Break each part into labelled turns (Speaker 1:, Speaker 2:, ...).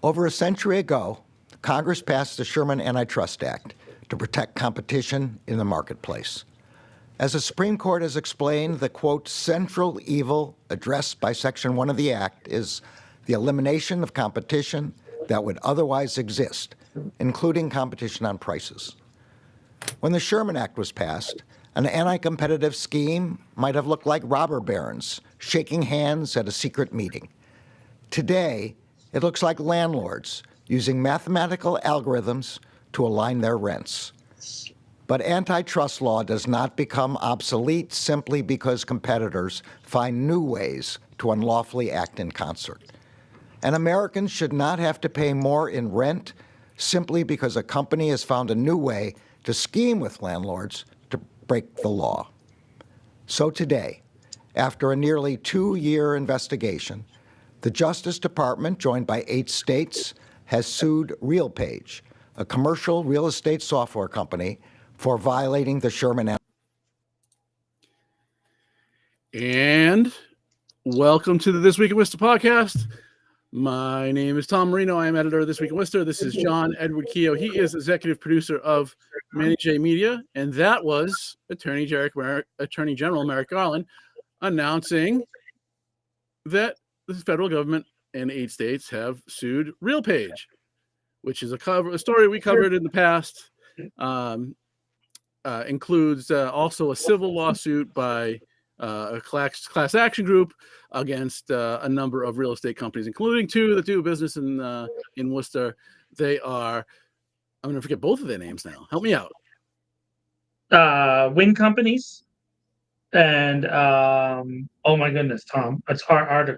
Speaker 1: Over a century ago, Congress passed the Sherman Antitrust Act to protect competition in the marketplace. As the Supreme Court has explained, the, quote, central evil addressed by Section 1 of the Act is the elimination of competition that would otherwise exist, including competition on prices. When the Sherman Act was passed, an anti-competitive scheme might have looked like robber barons shaking hands at a secret meeting. Today, it looks like landlords using mathematical algorithms to align their rents. But antitrust law does not become obsolete simply because competitors find new ways to unlawfully act in concert. And Americans should not have to pay more in rent simply because a company has found a new way to scheme with landlords to break the law. So today, after a nearly 2-year investigation, the Justice Department, joined by 8 states, has sued Realpage, a commercial real estate software company, for violating the Sherman Act.
Speaker 2: And welcome to the This Week in Worcester podcast. My name is Tom Marino. I am editor of This Week in Worcester. This is John Edward Keogh. He is executive producer of Manny J Media, and that was Attorney General Merrick Garland announcing that the federal government and 8 states have sued Realpage, which is a story we covered in the past. Includes also a civil lawsuit by a class action group against a number of real estate companies, including 2 that do business in Worcester. They are, I'm going to forget both of their names now. Help me out.
Speaker 3: Wind companies and oh my goodness, Tom, it's hard.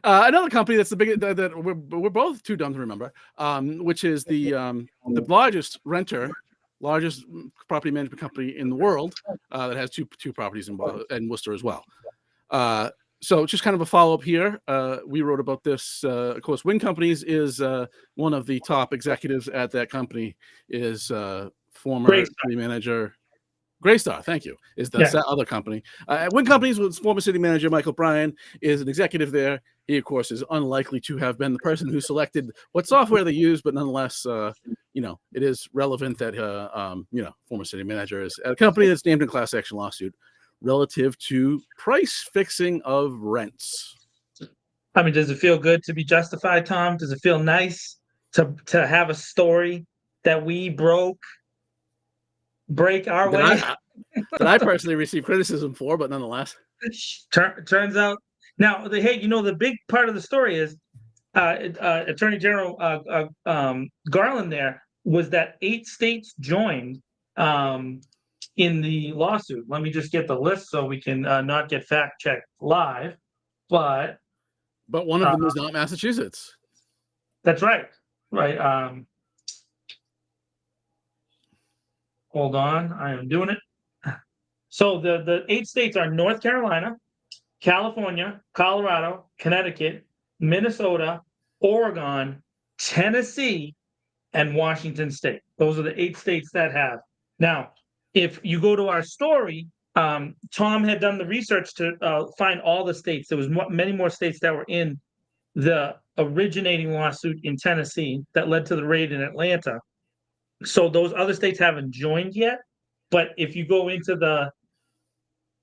Speaker 2: Another company that's the biggest that we're both too dumb to remember, which is the largest property management company in the world that has two properties in Worcester as well. So just kind of a follow-up here. We wrote about this. Of course, Wind Companies is one of the top executives at that company, is former city manager. Greystar, thank you, is the other company. Wind Companies with former city manager Michael Bryan is an executive there. He, of course, is unlikely to have been the person who selected what software they use, but nonetheless, it is relevant that, former city manager is at a company that's named in class action lawsuit relative to price fixing of rents.
Speaker 3: I mean, does it feel good to be justified, Tom? Does it feel nice to have a story that we break our way?
Speaker 2: That I personally received criticism for, but nonetheless.
Speaker 3: Turns out, now, the big part of the story is Attorney General Garland there was that 8 states joined in the lawsuit. Let me just get the list so we can not get fact-checked live. But
Speaker 2: one of them is not Massachusetts.
Speaker 3: That's right. Right. Hold on, I am doing it. So the 8 states are North Carolina, California, Colorado, Connecticut, Minnesota, Oregon, Tennessee, and Washington State. Those are the 8 states that have. Now, if you go to our story, Tom had done the research to find all the states. There was many more states that were in the originating lawsuit in Tennessee that led to the raid in Atlanta. So those other states haven't joined yet. But if you go to the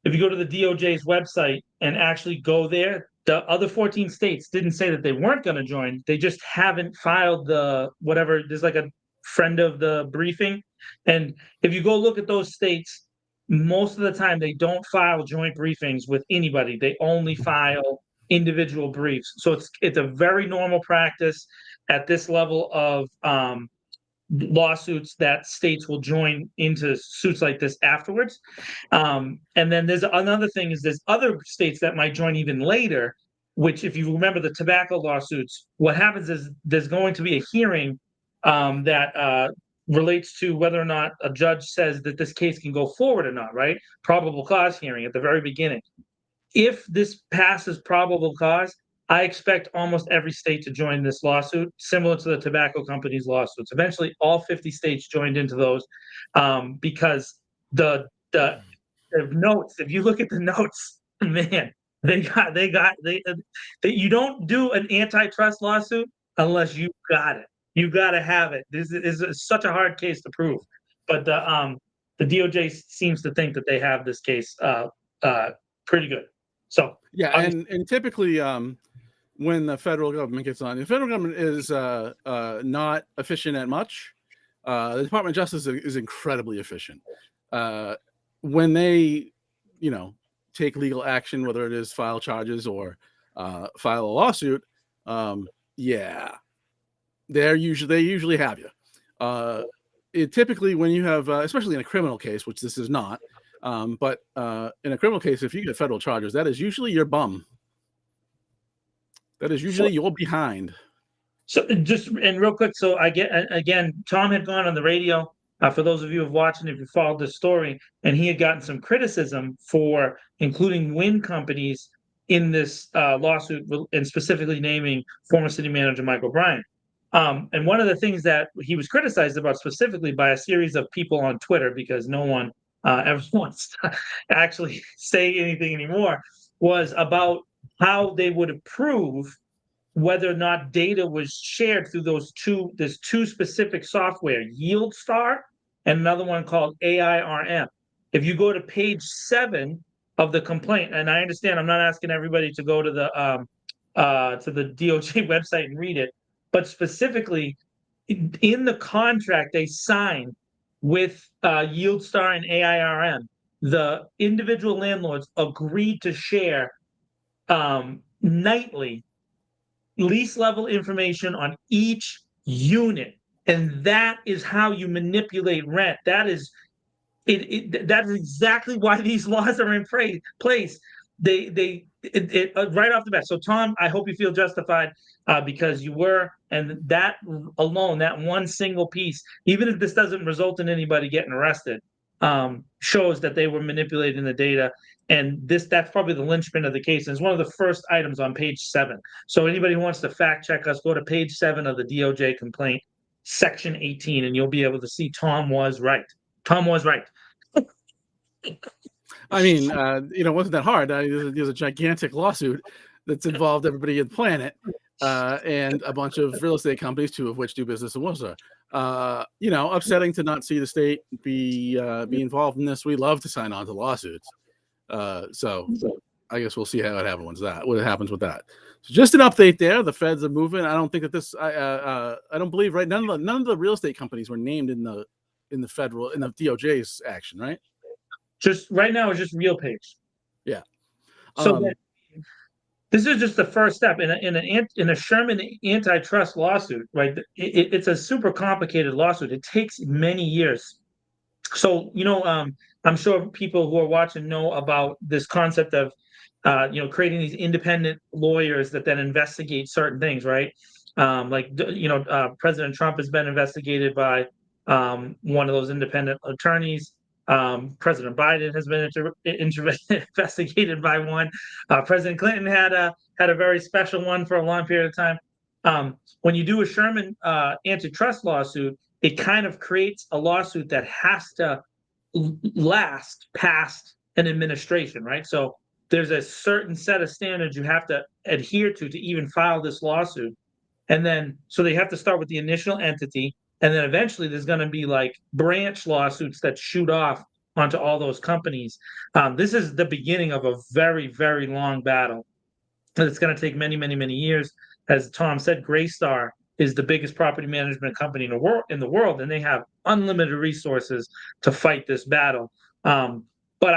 Speaker 3: DOJ's website and actually go there, the other 14 states didn't say that they weren't going to join. They just haven't filed there's like a friend of the briefing. And if you go look at those states, most of the time they don't file joint briefings with anybody. They only file individual briefs. So it's a very normal practice at this level of lawsuits that states will join into suits like this afterwards. And then there's another thing is there's other states that might join even later, which if you remember the tobacco lawsuits, what happens is there's going to be a hearing that relates to whether or not a judge says that this case can go forward or not, right? Probable cause hearing at the very beginning. If this passes probable cause, I expect almost every state to join this lawsuit, similar to the tobacco companies' lawsuits. Eventually, all 50 states joined into those because the notes, if you look at the notes, man, They you don't do an antitrust lawsuit unless you got it. You got to have it. This is such a hard case to prove, but the DOJ seems to think that they have this case pretty good. So
Speaker 2: Yeah, and typically when the federal government gets on, the federal government is not efficient at much. The Department of Justice is incredibly efficient. When they, take legal action, whether it is file charges or file a lawsuit, yeah, they usually have you. Typically when you have, especially in a criminal case, which this is not, but in a criminal case, if you get federal charges, that is usually your bum. That is usually your behind.
Speaker 3: So just and real quick, so again, Tom had gone on the radio. For those of you who have watched, if you followed this story, and he had gotten some criticism for including wind companies in this lawsuit, and specifically naming former city manager Michael Bryant. And one of the things that he was criticized about specifically by a series of people on Twitter, because no one ever wants to actually say anything anymore, was about how they would approve whether or not data was shared through there's two specific software, YieldStar and another one called AIRM. If you go to page 7 of the complaint, and I understand I'm not asking everybody to go to the DOJ website and read it, but specifically in the contract they sign with YieldStar and AIRM, the individual landlords agreed to share nightly lease level information on each unit, and that is how you manipulate rent. That is that is exactly why these laws are in place. They right off the bat. So Tom, I hope you feel justified because you were, and that alone, that one single piece, even if this doesn't result in anybody getting arrested, shows that they were manipulating the data. And that's probably the linchpin of the case. And it's one of the first items on page 7. So anybody who wants to fact check us, go to page 7 of the DOJ complaint, section 18, and you'll be able to see Tom was right. Tom was right.
Speaker 2: I mean, it wasn't that hard. There's a gigantic lawsuit that's involved everybody on the planet and a bunch of real estate companies, 2 of which do business in Worcester. Upsetting to not see the state be involved in this. We love to sign on to lawsuits. So I guess we'll see how it happens with that. So just an update there. The feds are moving. I don't think that this. I don't believe right. None of the real estate companies were named in the DOJ's action, right?
Speaker 3: Just right now, it's just Realpage.
Speaker 2: Yeah.
Speaker 3: So this is just the first step in a Sherman antitrust lawsuit, right? It's a super complicated lawsuit. It takes many years. So I'm sure people who are watching know about this concept of creating these independent lawyers that then investigate certain things, right? President Trump has been investigated by one of those independent attorneys. President Biden has been investigated by one. President Clinton had a very special one for a long period of time. When you do a Sherman antitrust lawsuit, it kind of creates a lawsuit that has to last past an administration, right? So there's a certain set of standards you have to adhere to even file this lawsuit. And then, so they have to start with the initial entity. And then eventually there's going to be like branch lawsuits that shoot off onto all those companies. This is the beginning of a very, very long battle. And it's going to take many, many, many years. As Tom said, Greystar is the biggest property management company in the world, and they have unlimited resources to fight this battle. But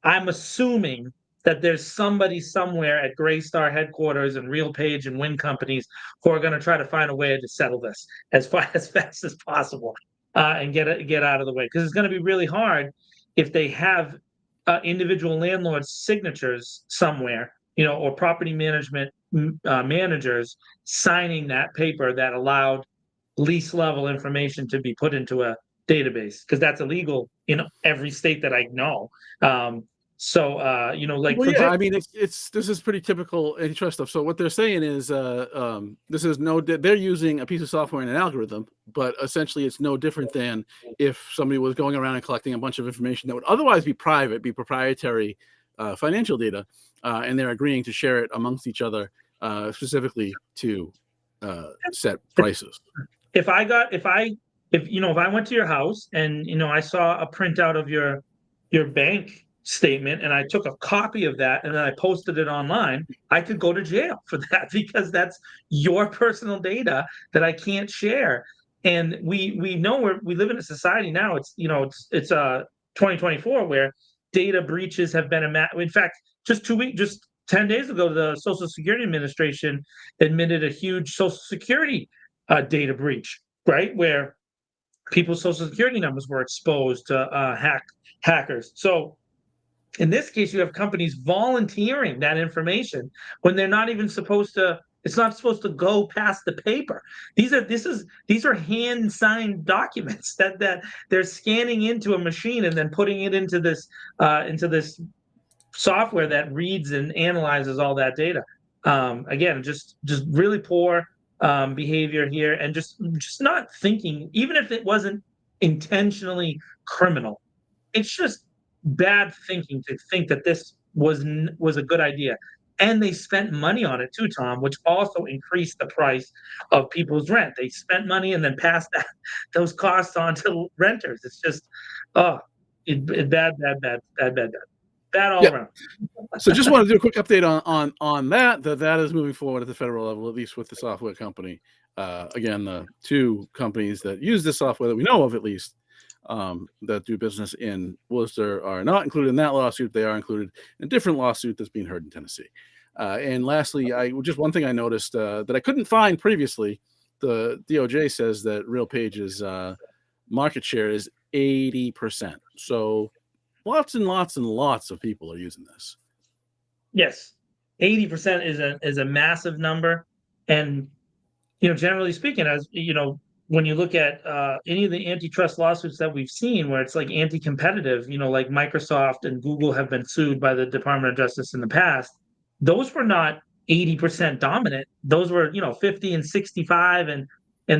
Speaker 3: I'm assuming that there's somebody somewhere at Greystar headquarters and Realpage and wind companies who are going to try to find a way to settle this as fast as possible and get out of the way, because it's going to be really hard if they have individual landlords' signatures somewhere, or property management managers signing that paper that allowed lease level information to be put into a database, because that's illegal in every state that I know.
Speaker 2: I mean, this is pretty typical antitrust stuff. So what they're saying is, they're using a piece of software and an algorithm, but essentially it's no different than if somebody was going around and collecting a bunch of information that would otherwise be private, be proprietary financial data, and they're agreeing to share it amongst each other, specifically to set prices.
Speaker 3: If I went to your house and I saw a printout of your bank statement and I took a copy of that and then I posted it online, I could go to jail for that because that's your personal data that I can't share. And we know we live in a society now. It's 2024 where data breaches have been in fact, just 10 days ago, the Social Security Administration admitted a huge Social Security data breach, right? Where people's Social Security numbers were exposed to hackers. So in this case, you have companies volunteering that information when they're not even supposed to. It's not supposed to go past the paper. These are hand signed documents that they're scanning into a machine and then putting it into this software that reads and analyzes all that data. Again, just really poor behavior here, and just not thinking, even if it wasn't intentionally criminal, it's just bad thinking to think that this was a good idea. And they spent money on it too, Tom, which also increased the price of people's rent. They spent money and then passed those costs on to renters. It's just bad all around.
Speaker 2: So just want to do a quick update on that is moving forward at the federal level, at least with the software company. Again, the two companies that use this software that we know of, at least, that do business in Worcester, are not included in that lawsuit. They are included in a different lawsuit that's being heard in Tennessee. And lastly, just one thing I noticed that I couldn't find previously. The DOJ says that Realpage's market share is 80%. So lots and lots and lots of people are using this.
Speaker 3: Yes, 80% is a massive number, and generally speaking, as when you look at any of the antitrust lawsuits that we've seen, where it's like anti-competitive, like Microsoft and Google have been sued by the Department of Justice in the past. Those were not 80% dominant. Those were 50 and 65 and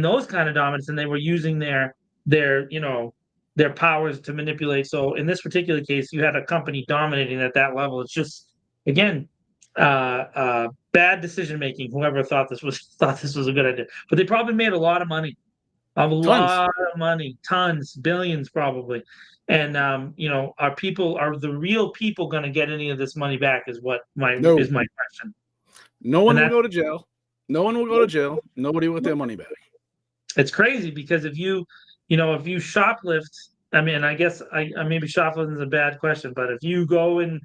Speaker 3: those kind of dominance, and they were using their powers to manipulate. So in this particular case, you had a company dominating at that level. It's just, again, bad decision making. Whoever thought this was a good idea, but they probably made a lot of money, tons, billions probably. And are the real people going to get any of this money back? Is my question.
Speaker 2: No one will go to jail. No one will go to jail. Nobody will get their money back.
Speaker 3: It's crazy because if you shoplift, I mean, I guess maybe shoplifting is a bad question, but if you go and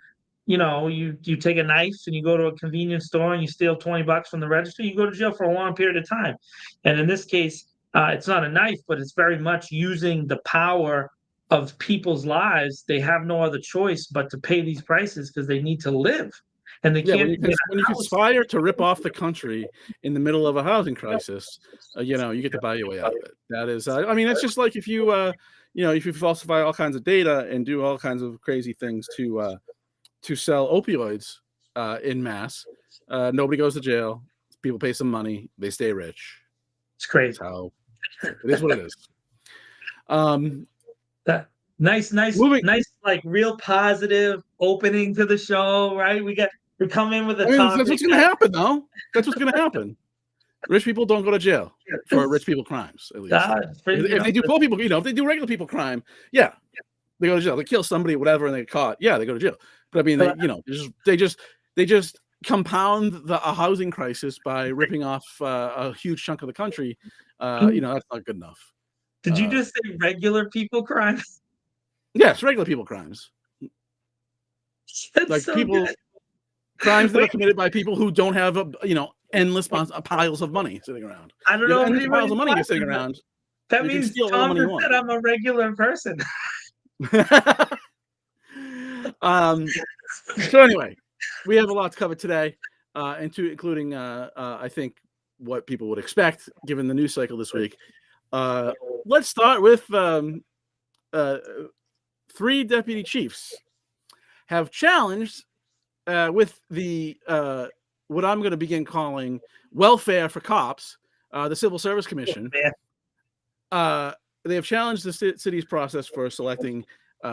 Speaker 3: you take a knife and you go to a convenience store and you steal $20 from the register, you go to jail for a long period of time. And in this case, it's not a knife, but it's very much using the power of people's lives. They have no other choice but to pay these prices because they need to live. And they can't.
Speaker 2: When you conspire to rip off the country in the middle of a housing crisis, you get to buy your way out of it. That is, it's just like if you falsify all kinds of data and do all kinds of crazy things to sell opioids in mass, nobody goes to jail. People pay some money, they stay rich.
Speaker 3: It's crazy.
Speaker 2: It is what it is.
Speaker 3: That nice, like real positive opening to the show, right? We come in with a topic.
Speaker 2: That's what's going to happen, though. That's what's going to happen. Rich people don't go to jail for rich people crimes, at least. If they do poor people, if they do regular people crime, they go to jail. They kill somebody, whatever, and they get caught. Yeah, they go to jail. But I mean, they just compound a housing crisis by ripping off a huge chunk of the country. That's not good enough.
Speaker 3: Did you just say regular people crimes?
Speaker 2: Yes, regular people crimes.
Speaker 3: That's
Speaker 2: like
Speaker 3: so
Speaker 2: people
Speaker 3: good.
Speaker 2: crimes that are committed by people who don't have endless piles of money sitting around.
Speaker 3: I don't know if
Speaker 2: endless piles of money sitting around.
Speaker 3: That means Tom just said I'm a regular person.
Speaker 2: So anyway, we have a lot to cover today, including I think what people would expect given the news cycle this week. Let's start with 3 deputy chiefs have challenged with the what I'm going to begin calling welfare for cops, the Civil Service Commission. They have challenged the city's process for selecting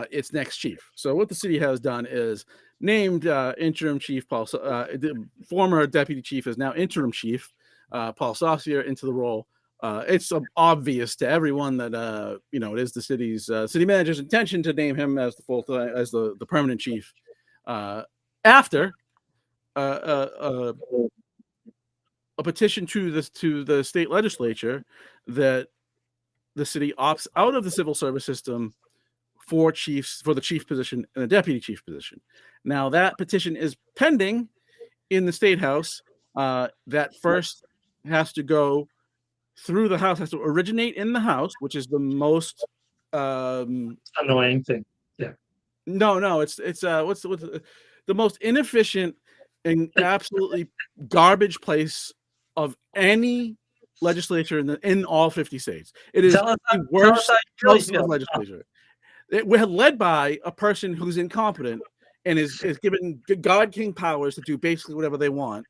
Speaker 2: its next chief. So what the city has done is named interim chief Paul, the former deputy chief is now interim chief Paul Saucier into the role. It's obvious to everyone that it is the city's city manager's intention to name him as the the permanent chief after a petition to the state legislature that the city opts out of the civil service system for the chief position and the deputy chief position. Now that petition is pending in the state house. That first has to go through the house, has to originate in the house, which is the most
Speaker 3: Annoying thing. Yeah.
Speaker 2: No, it's what's the most inefficient and absolutely garbage place of any legislature in all 50 states. It is the worst house of legislature. We're led by a person who's incompetent and is given God King powers to do basically whatever they want.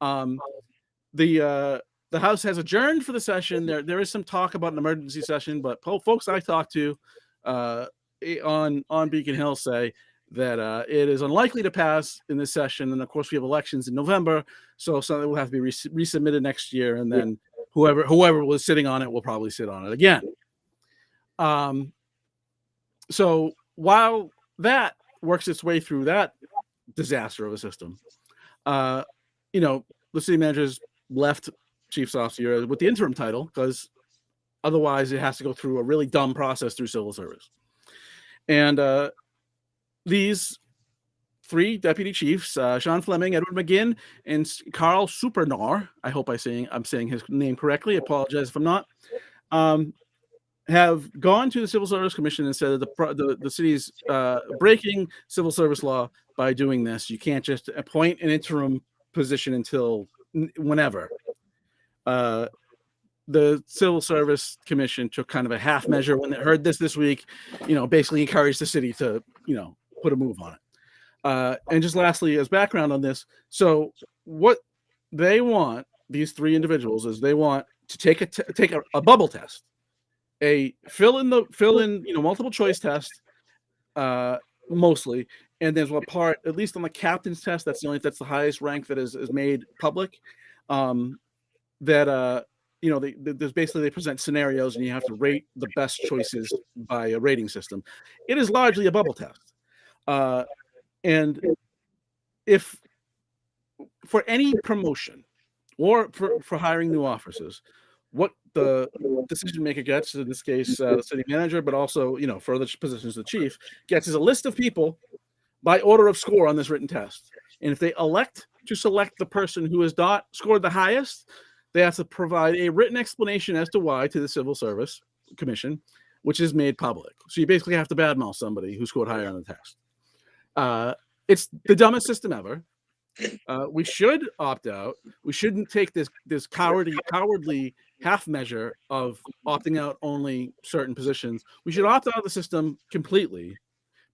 Speaker 2: The House has adjourned for the session. There is some talk about an emergency session, but folks I talked to on Beacon Hill say that it is unlikely to pass in this session. And of course, we have elections in November, so something will have to be resubmitted next year, and then whoever was sitting on it will probably sit on it again. So while that works its way through that disaster of a system, the city manager's left Chief Saucier with the interim title because otherwise it has to go through a really dumb process through civil service. And these three deputy chiefs, Sean Fleming, Edward McGinn, and Carl Supernor, I hope I'm saying his name correctly. I apologize if I'm not. Have gone to the Civil Service Commission and said that the city's breaking civil service law by doing this. You can't just appoint an interim position until whenever. The Civil Service Commission took kind of a half measure when they heard this week, basically encouraged the city to, put a move on it. And just lastly, as background on this, so what they want, these three individuals, is they want to take a bubble test, a fill in multiple choice test, mostly, and there's one part, at least on the captain's test, that's the highest rank that is made public. There's basically they present scenarios and you have to rate the best choices by a rating system. It is largely a bubble test. And if for any promotion or for hiring new officers, what the decision maker gets, in this case, the city manager, but also, for other positions, the chief gets is a list of people by order of score on this written test. And if they elect to select the person who has not scored the highest, they have to provide a written explanation as to why to the Civil Service Commission, which is made public. So you basically have to badmouth somebody who scored higher on the test. It's the dumbest system ever. We should opt out. We shouldn't take this cowardly half measure of opting out only certain positions. We should opt out of the system completely,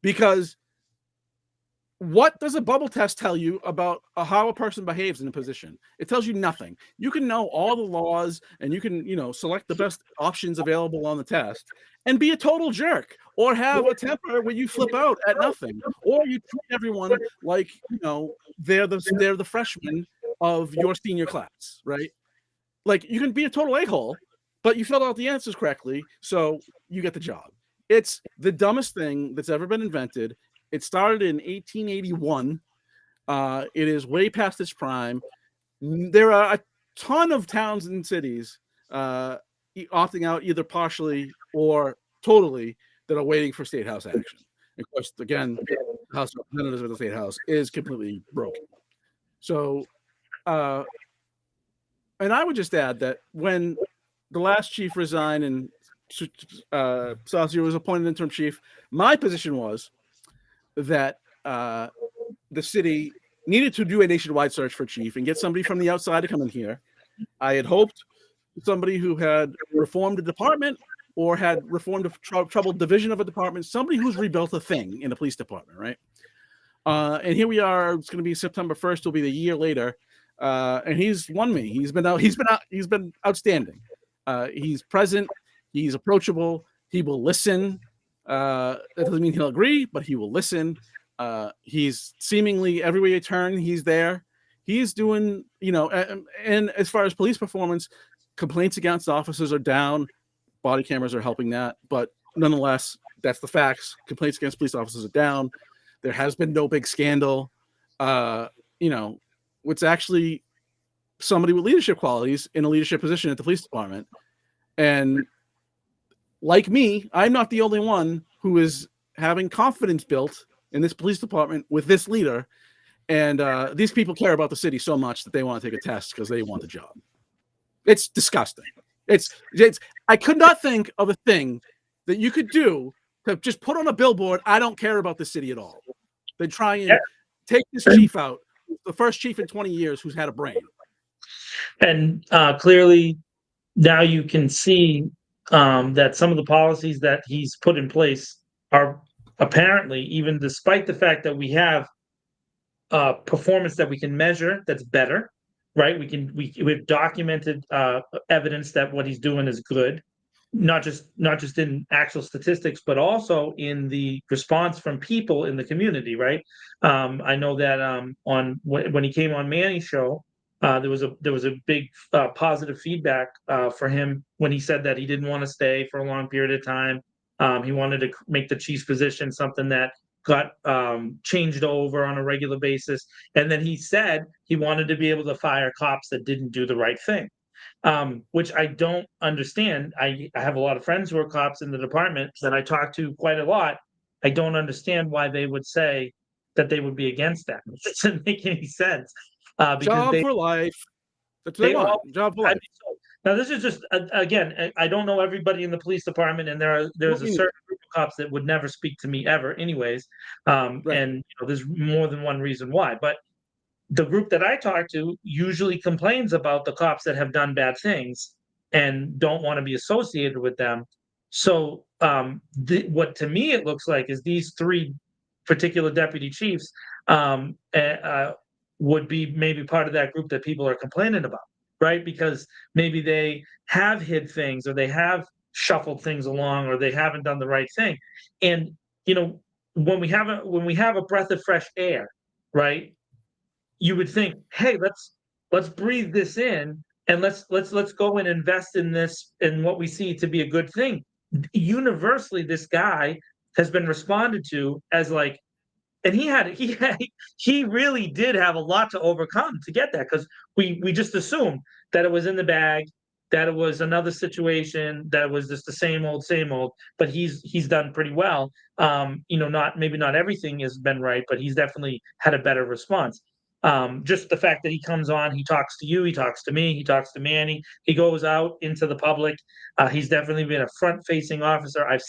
Speaker 2: because what does a bubble test tell you about how a person behaves in a position? It tells you nothing. You can know all the laws and you can, select the best options available on the test and be a total jerk, or have a temper where you flip out at nothing, or you treat everyone like, they're the freshmen of your senior class, right? Like, you can be a total a-hole, but you filled out the answers correctly, so you get the job. It's the dumbest thing that's ever been invented. It started in 1881. It is way past its prime. There are a ton of towns and cities opting out either partially or totally that are waiting for state house action. Of course, again, the House of Representatives of the state house is completely broken. So, and I would just add that when the last chief resigned and Saucier was appointed interim chief, my position was that the city needed to do a nationwide search for chief and get somebody from the outside to come in here. I had hoped somebody who had reformed a department or had reformed a troubled division of a department, somebody who's rebuilt a thing in the police department, right? And here we are. It's going to be September 1st. It'll be the year later, and he's won me. He's been outstanding. He's present. He's approachable. He will listen. That doesn't mean he'll agree, but he will listen. He's seemingly everywhere you turn, he's there. He's doing, and as far as police performance, complaints against officers are down. Body cameras are helping that, but nonetheless, that's the facts. Complaints against police officers are down. There has been no big scandal. It's actually somebody with leadership qualities in a leadership position at the police department. And like me, I'm not the only one who is having confidence built in this police department with this leader. And these people care about the city so much that they want to take a test because they want the job. It's disgusting. It's. I could not think of a thing that you could do to just put on a billboard, I don't care about the city at all. They try and take this chief out, the first chief in 20 years who's had a brain.
Speaker 3: And clearly, now you can see that some of the policies that he's put in place are apparently, even despite the fact that we have performance that we can measure that's better, right? We've documented evidence that what he's doing is good, not just in actual statistics, but also in the response from people in the community, right? I know that when he came on Manny's show, there was a big positive feedback for him when he said that he didn't want to stay for a long period of time. He wanted to make the chief's position something that got changed over on a regular basis. And then he said he wanted to be able to fire cops that didn't do the right thing, which I don't understand. I have a lot of friends who are cops in the department that I talk to quite a lot. I don't understand why they would say that they would be against that. It doesn't make any sense.
Speaker 2: Job for life. That's what they want. Job for life.
Speaker 3: Now, this is just, again, I don't know everybody in the police department, and there's a certain group of cops that would never speak to me ever anyways. Right. And there's more than one reason why. But the group that I talk to usually complains about the cops that have done bad things and don't want to be associated with them. So what to me it looks like is these three particular deputy chiefs would be maybe part of that group that people are complaining about, right? Because maybe they have hid things, or they have shuffled things along, or they haven't done the right thing. And when we have a breath of fresh air, right? You would think, hey, let's breathe this in, and let's go and invest in this, in what we see to be a good thing. Universally, this guy has been responded to as like, and he really did have a lot to overcome to get that, because we just assumed that it was in the bag, that it was another situation, that it was just the same old, but he's done pretty well. Maybe not everything has been right, but he's definitely had a better response. Just the fact that he comes on, he talks to you, he talks to me, he talks to Manny, he goes out into the public. He's definitely been a front-facing officer. I've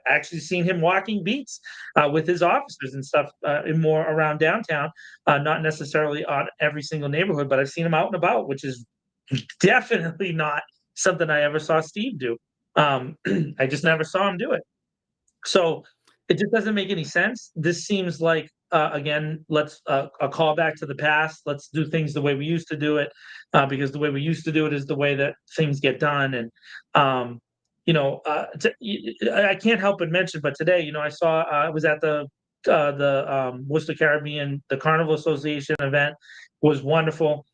Speaker 3: actually seen him walking beats with his officers and stuff more around downtown, not necessarily on every single neighborhood, but I've seen him out and about, which is definitely not something I ever saw Steve do. I just never saw him do it. So it just doesn't make any sense. This seems like, again, let's a callback to the past. Let's do things the way we used to do it, because the way we used to do it is the way that things get done. And I can't help but mention, but today, I saw I was at the Worcester Caribbean, the Carnival Association event. Was wonderful.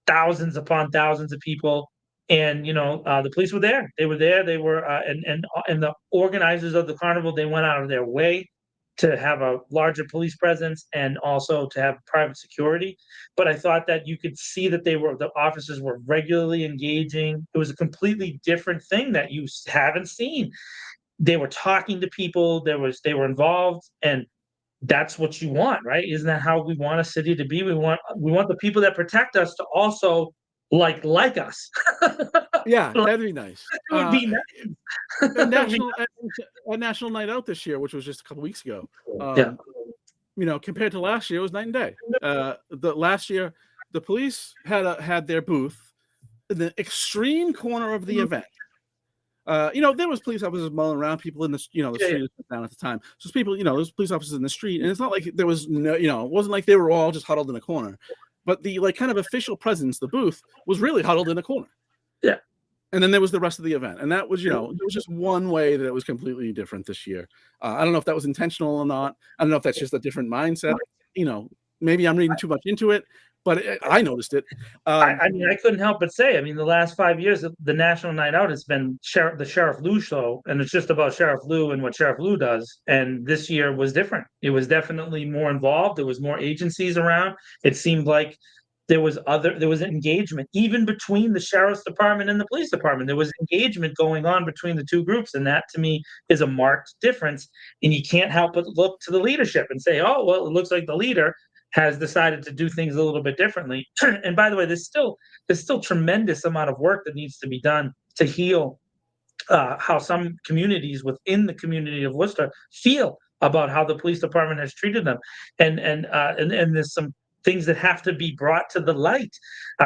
Speaker 3: Thousands upon thousands of people. And the police were there. They were there. They were, and the organizers of the carnival, they went out of their way to have a larger police presence and also to have private security. But I thought that you could see that the officers were regularly engaging. It was a completely different thing that you haven't seen. They were talking to people. They were involved, and that's what you want, right? Isn't that how we want a city to be? We want the people that protect us to also like us.
Speaker 2: Yeah, that'd be nice.
Speaker 3: It would be nice.
Speaker 2: A national night out this year, which was just a couple weeks ago.
Speaker 3: Yeah.
Speaker 2: Compared to last year, it was night and day. The last year, the police had their booth in the extreme corner of the event. There was police officers mulling around, people in the street was down at the time. So people, there's police officers in the street, and it's not like there was no, it wasn't like they were all just huddled in a corner. But the kind of official presence, the booth, was really huddled in a corner.
Speaker 3: Yeah.
Speaker 2: And then there was the rest of the event, and that was, it was just one way that it was completely different this year. I don't know if that was intentional or not. I don't know if that's just a different mindset. Maybe I'm reading too much into it, but I noticed it.
Speaker 3: I mean, I couldn't help but say, I mean, the last 5 years, the National Night Out has been the Sheriff Lou show, and it's just about Sheriff Lou and what Sheriff Lou does. And this year was different. It was definitely more involved. There was more agencies around. It seemed like there was engagement, even between the sheriff's department and the police department. There was engagement going on between the two groups, and that to me is a marked difference. And you can't help but look to the leadership and say, oh, well, it looks like the leader has decided to do things a little bit differently. And by the way, there's still tremendous amount of work that needs to be done to heal how some communities within the community of Worcester feel about how the police department has treated them, and there's some things that have to be brought to the light.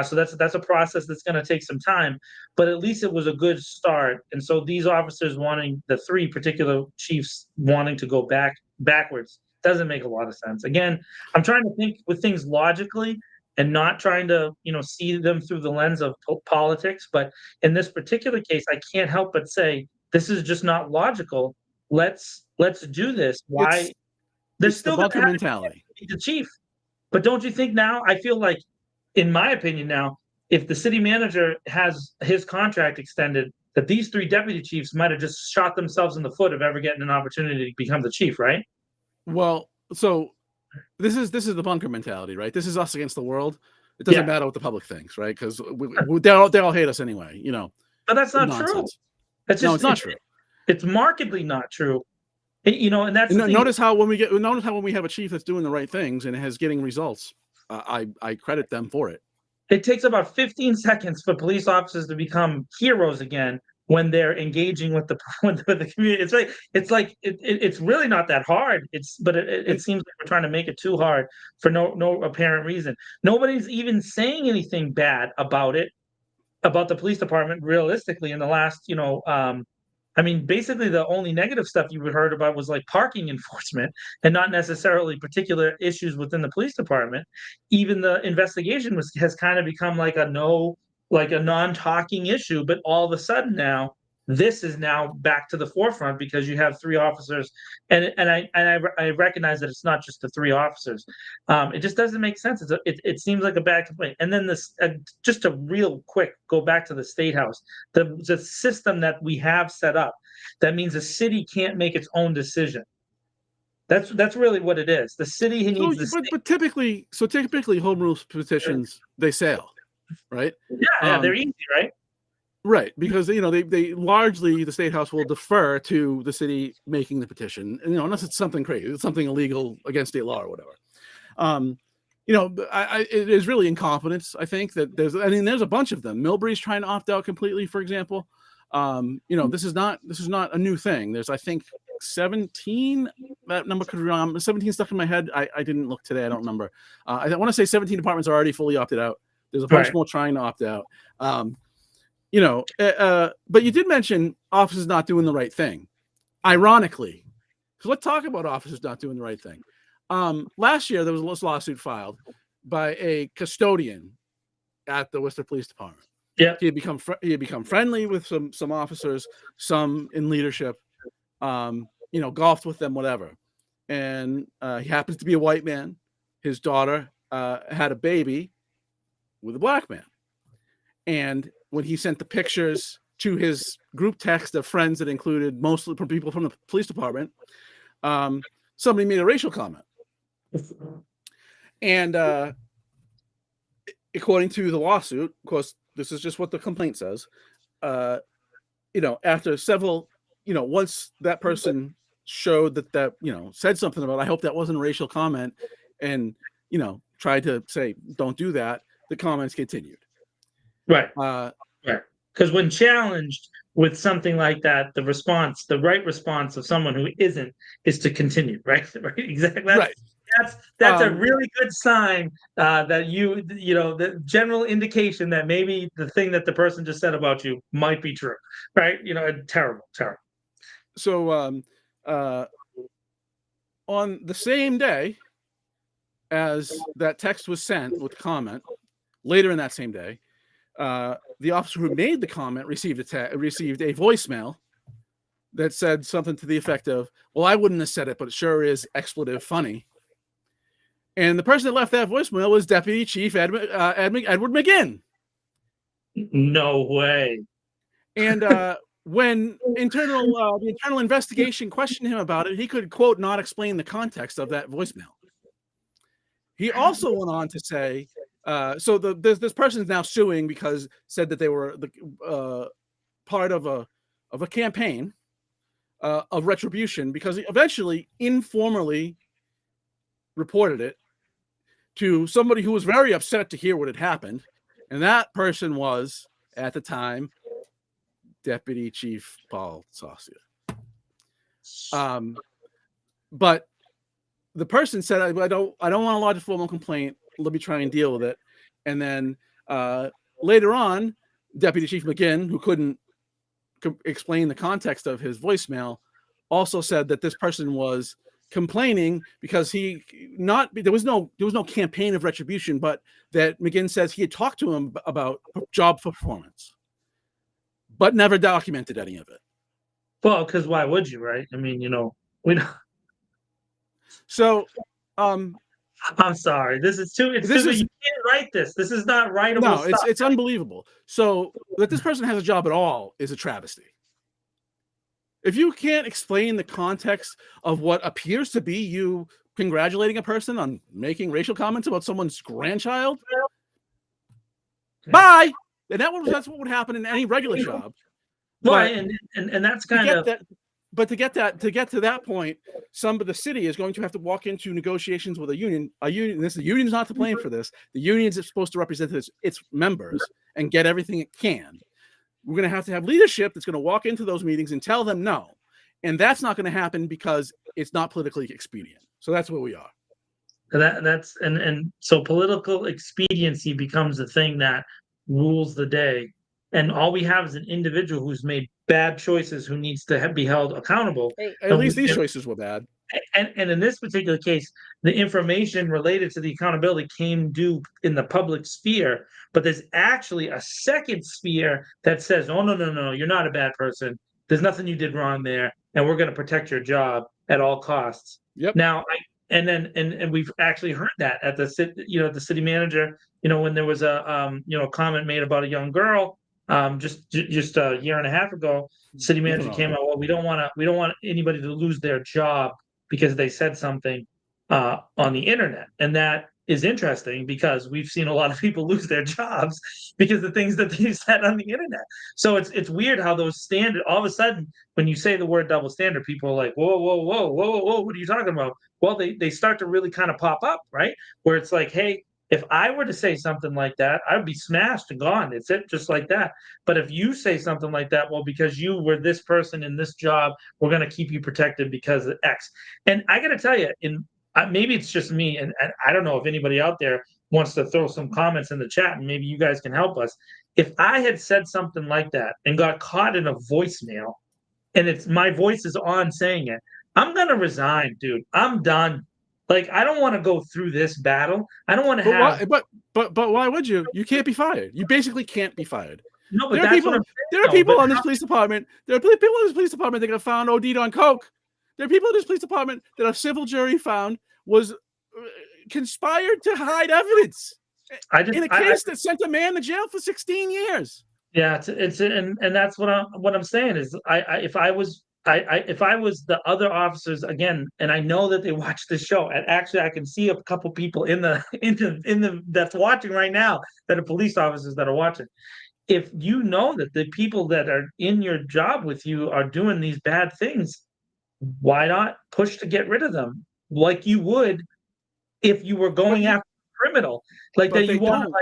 Speaker 3: So that's a process that's going to take some time, but at least it was a good start. And so these officers the three particular chiefs wanting to go backwards doesn't make a lot of sense. Again, I'm trying to think with things logically and not trying to, see them through the lens of politics. But in this particular case, I can't help but say, this is just not logical. Let's do this. Why? There's still
Speaker 2: the bunker mentality.
Speaker 3: The chief. But don't you think now, I feel like, in my opinion now, if the city manager has his contract extended, that these three deputy chiefs might have just shot themselves in the foot of ever getting an opportunity to become the chief, right?
Speaker 2: Well, so this is the bunker mentality, right? This is us against the world. It doesn't matter what the public thinks, right? Because they all hate us anyway,
Speaker 3: But that's not
Speaker 2: nonsense.
Speaker 3: True.
Speaker 2: No, it's not true.
Speaker 3: It's markedly not true. And that's
Speaker 2: notice how when we have a chief that's doing the right things and has getting results, I credit them for it.
Speaker 3: It takes about 15 seconds for police officers to become heroes again when they're engaging with the community. It's really not that hard. It seems like we're trying to make it too hard for no apparent reason. Nobody's even saying anything bad about it, about the police department. Realistically, in the last, basically the only negative stuff you heard about was like parking enforcement and not necessarily particular issues within the police department. Even the investigation has kind of become like a non-talking issue, but all of a sudden now, this is now back to the forefront because you have three officers, and I recognize that it's not just the three officers. It just doesn't make sense. It seems like a bad complaint. And then this, just a real quick go back to the State House, the system that we have set up. That means the city can't make its own decision. That's really what it is. The city needs.
Speaker 2: But typically, home rule petitions they sail, right?
Speaker 3: Yeah, they're easy, right?
Speaker 2: Right, because they largely the State House will defer to the city making the petition, and unless it's something crazy, it's something illegal against state law or whatever. It is really incompetence. I think that there's a bunch of them. Milbury's trying to opt out completely, for example. This is not a new thing. There's, I think, 17. That number could be wrong. 17 stuck in my head. I didn't look today. I don't remember. I want to say 17 departments are already fully opted out. There's a bunch more trying to opt out. But you did mention officers not doing the right thing. Ironically, so let's talk about officers not doing the right thing. Last year, there was a lawsuit filed by a custodian at the Worcester Police Department.
Speaker 3: Yeah,
Speaker 2: he had become friendly with some officers, some in leadership. Golfed with them, whatever. And he happens to be a white man. His daughter had a baby with a black man, and when he sent the pictures to his group text of friends that included mostly from people from the police department, somebody made a racial comment. And according to the lawsuit, of course, this is just what the complaint says, after several, once that person showed that said something about, I hope that wasn't a racial comment, and, tried to say, don't do that, the comments continued.
Speaker 3: Right. Right. Because when challenged with something like that, the right response of someone who isn't is to continue. Right. Right. Exactly. That's a really good sign that the general indication that maybe the thing that the person just said about you might be true. Right. Terrible.
Speaker 2: So on the same day as that text was sent with comment, later in that same day, the officer who made the comment received a voicemail that said something to the effect of, "Well, I wouldn't have said it, but it sure is expletive funny." And the person that left that voicemail was Deputy Chief Edward McGinn.
Speaker 3: No way.
Speaker 2: And when the internal investigation questioned him about it, he could, quote, not explain the context of that voicemail. He also went on to say, so this person is now suing because said that they were part of a campaign of retribution, because he eventually informally reported it to somebody who was very upset to hear what had happened. And that person was, at the time, Deputy Chief Paul Saucier. But the person said, I don't want to lodge a formal complaint. Let me try and deal with it. And then later on, Deputy Chief McGinn, who couldn't explain the context of his voicemail, also said that this person was complaining because there was no campaign of retribution, but that McGinn says he had talked to him about job performance, but never documented any of it.
Speaker 3: Well, because why would you, right? I mean, we don't.
Speaker 2: So,
Speaker 3: I'm sorry. You can't write this. This is not writable.
Speaker 2: No,
Speaker 3: stuff.
Speaker 2: it's unbelievable. So that this person has a job at all is a travesty. If you can't explain the context of what appears to be you congratulating a person on making racial comments about someone's grandchild, bye. And that's what would happen in any regular job.
Speaker 3: Well, and that's kind of.
Speaker 2: But to get to that point, the city is going to have to walk into negotiations with a union. The union's not to blame for this. The union is supposed to represent its members and get everything it can. We're going to have leadership that's going to walk into those meetings and tell them no. And that's not going to happen because it's not politically expedient. So that's where we are. So political expediency becomes the thing that rules the day. And all we have is an individual who's made bad choices who needs to be held accountable. At least these choices were bad.
Speaker 3: And in this particular case, the information related to the accountability came due in the public sphere, but there's actually a second sphere that says, oh, no, you're not a bad person. There's nothing you did wrong there, and we're going to protect your job at all costs.
Speaker 2: Yep.
Speaker 3: Now, and we've actually heard that at the city manager, when there was a comment made about a young girl, just a year and a half ago, city manager came out, well, we don't want anybody to lose their job because they said something on the internet. And that is interesting because we've seen a lot of people lose their jobs because of things that they said on the internet. So it's weird how those standards, all of a sudden, when you say the word double standard, people are like, whoa, what are you talking about? Well, they start to really kind of pop up, right? Where it's like, hey, if I were to say something like that, I'd be smashed and gone. It's just like that. But if you say something like that, well, because you were this person in this job, we're going to keep you protected because of X. And I got to tell you, maybe it's just me, and I don't know if anybody out there wants to throw some comments in the chat, and maybe you guys can help us. If I had said something like that and got caught in a voicemail, and my voice is on saying it, I'm going to resign, dude. I'm done. Like, I don't want to go through this battle. I don't want to have.
Speaker 2: But why would you? You can't be fired. You basically can't be fired.
Speaker 3: No, but
Speaker 2: there are people on this police department. There are people in this police department that got found OD'd on coke. There are people in this police department that a civil jury found was conspired to hide evidence in a case that sent a man to jail for 16 years.
Speaker 3: Yeah, and that's what I'm saying is if I was the other officers again, and I know that they watch this show, and actually I can see a couple people in the that's watching right now that are police officers that are watching. If you know that the people that are in your job with you are doing these bad things, why not push to get rid of them like you would if you were going after a criminal? Like that you want to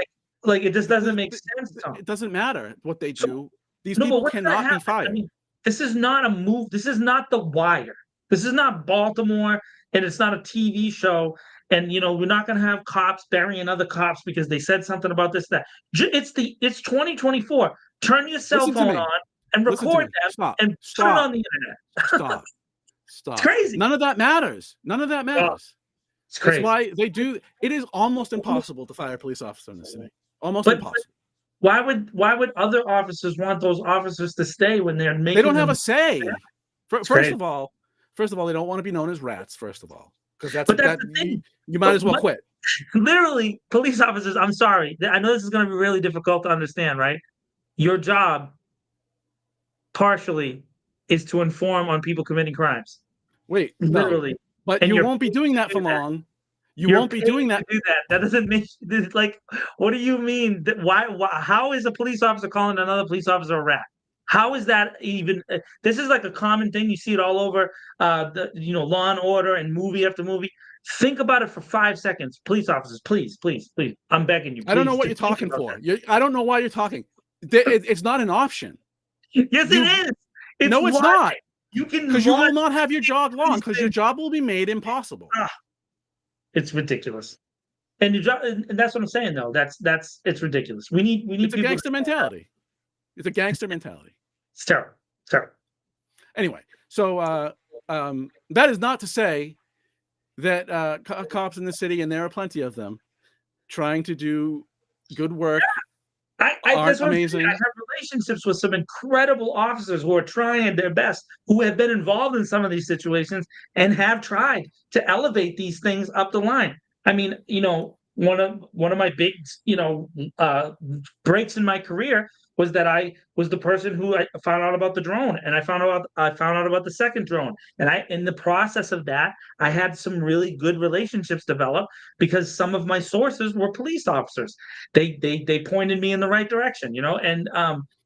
Speaker 3: like it just doesn't make sense.
Speaker 2: It doesn't matter what they do. These people cannot be fired.
Speaker 3: I mean, this is not a move. This is not The Wire. This is not Baltimore, and it's not a TV show. And we're not going to have cops burying other cops because they said something about this, that. It's 2024. Turn your cell phone on and record them and put it on the internet.
Speaker 2: Stop.
Speaker 3: It's crazy.
Speaker 2: None of that matters. It's crazy. That's why they do. It is almost impossible to fire a police officer in the city. Almost impossible.
Speaker 3: Why would other officers want those officers to stay when they're making
Speaker 2: They don't have
Speaker 3: them?
Speaker 2: a say. First
Speaker 3: crazy.
Speaker 2: of all, they don't want to be known as rats. First of all, because that's
Speaker 3: the thing.
Speaker 2: you might as well quit.
Speaker 3: Literally, police officers. I'm sorry. I know this is going to be really difficult to understand, right? Your job, partially, is to inform on people committing crimes.
Speaker 2: Wait, no.
Speaker 3: Literally.
Speaker 2: But
Speaker 3: And
Speaker 2: you
Speaker 3: you're
Speaker 2: won't be doing that for
Speaker 3: doing that.
Speaker 2: long. You
Speaker 3: You're
Speaker 2: won't be
Speaker 3: paid
Speaker 2: doing
Speaker 3: to
Speaker 2: that.
Speaker 3: do that. That doesn't make like. What do you mean? Why? How is a police officer calling another police officer a rat? How is that even? This is like a common thing. You see it all over. Law and Order and movie after movie. Think about it for 5 seconds, police officers. Please, please, please. I'm begging you.
Speaker 2: I don't know
Speaker 3: please,
Speaker 2: what you're
Speaker 3: just think
Speaker 2: talking
Speaker 3: about
Speaker 2: for.
Speaker 3: that.
Speaker 2: I don't know why you're talking. It's not an option.
Speaker 3: Yes, it is.
Speaker 2: No, it's not.
Speaker 3: You can
Speaker 2: Because you will
Speaker 3: watch-
Speaker 2: not have your job long. Because your job will be made impossible.
Speaker 3: It's ridiculous. And your job, and that's what I'm saying though. It's ridiculous. We need
Speaker 2: It's a
Speaker 3: people.
Speaker 2: gangster mentality. It's a gangster mentality.
Speaker 3: It's terrible. It's terrible.
Speaker 2: Anyway, so that is not to say that cops in the city, and there are plenty of them, trying to do good work.
Speaker 3: That's what
Speaker 2: amazing.
Speaker 3: I have relationships with some incredible officers who are trying their best, who have been involved in some of these situations and have tried to elevate these things up the line. I mean, one of my big, breaks in my career was that I was the person who I found out about the drone, and I found out about the second drone, and in the process of that, I had some really good relationships develop because some of my sources were police officers. They pointed me in the right direction, and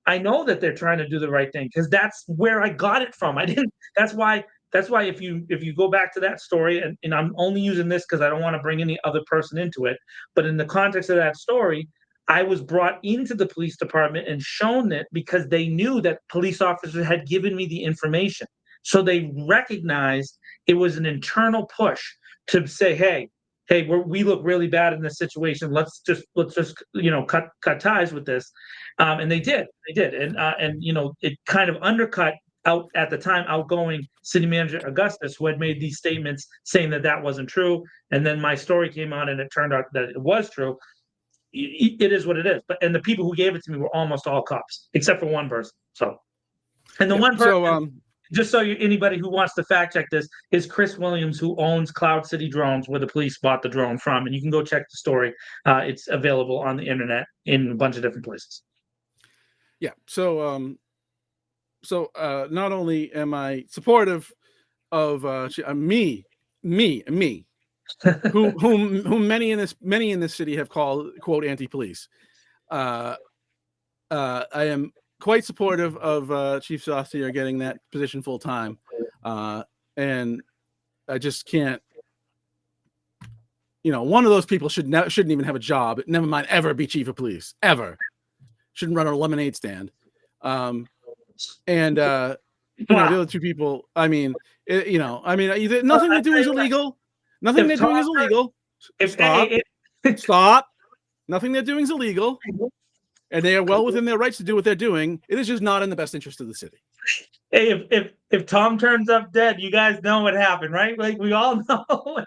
Speaker 3: I know that they're trying to do the right thing because that's where I got it from. I didn't. That's why if you go back to that story, and I'm only using this because I don't want to bring any other person into it, but in the context of that story, I was brought into the police department and shown it because they knew that police officers had given me the information. So they recognized it was an internal push to say, hey, we look really bad in this situation. Let's just cut ties with this, and they did, and it kind of undercut out at the time outgoing city manager Augustus, who had made these statements saying that wasn't true, and then my story came out and it turned out that it was true. It is what it is. And the people who gave it to me were almost all cops, except for one person. So, and the one person, just so anybody who wants to fact check this, is Chris Williams, who owns Cloud City Drones, where the police bought the drone from. And you can go check the story. It's available on the internet in a bunch of different places.
Speaker 2: Yeah. So not only am I supportive of me, whom many in this city have called quote anti-police. I am quite supportive of Chief Saucier getting that position full time, and I just can't. One of those people shouldn't even have a job. Never mind ever be chief of police. Ever shouldn't run a lemonade stand. The other two people. I mean, nothing they're doing is illegal. Nothing they're doing is illegal. Stop. Nothing they're doing is illegal. And they are well within their rights to do what they're doing. It is just not in the best interest of the city.
Speaker 3: Hey, if Tom turns up dead, you guys know what happened, right? Like we all know.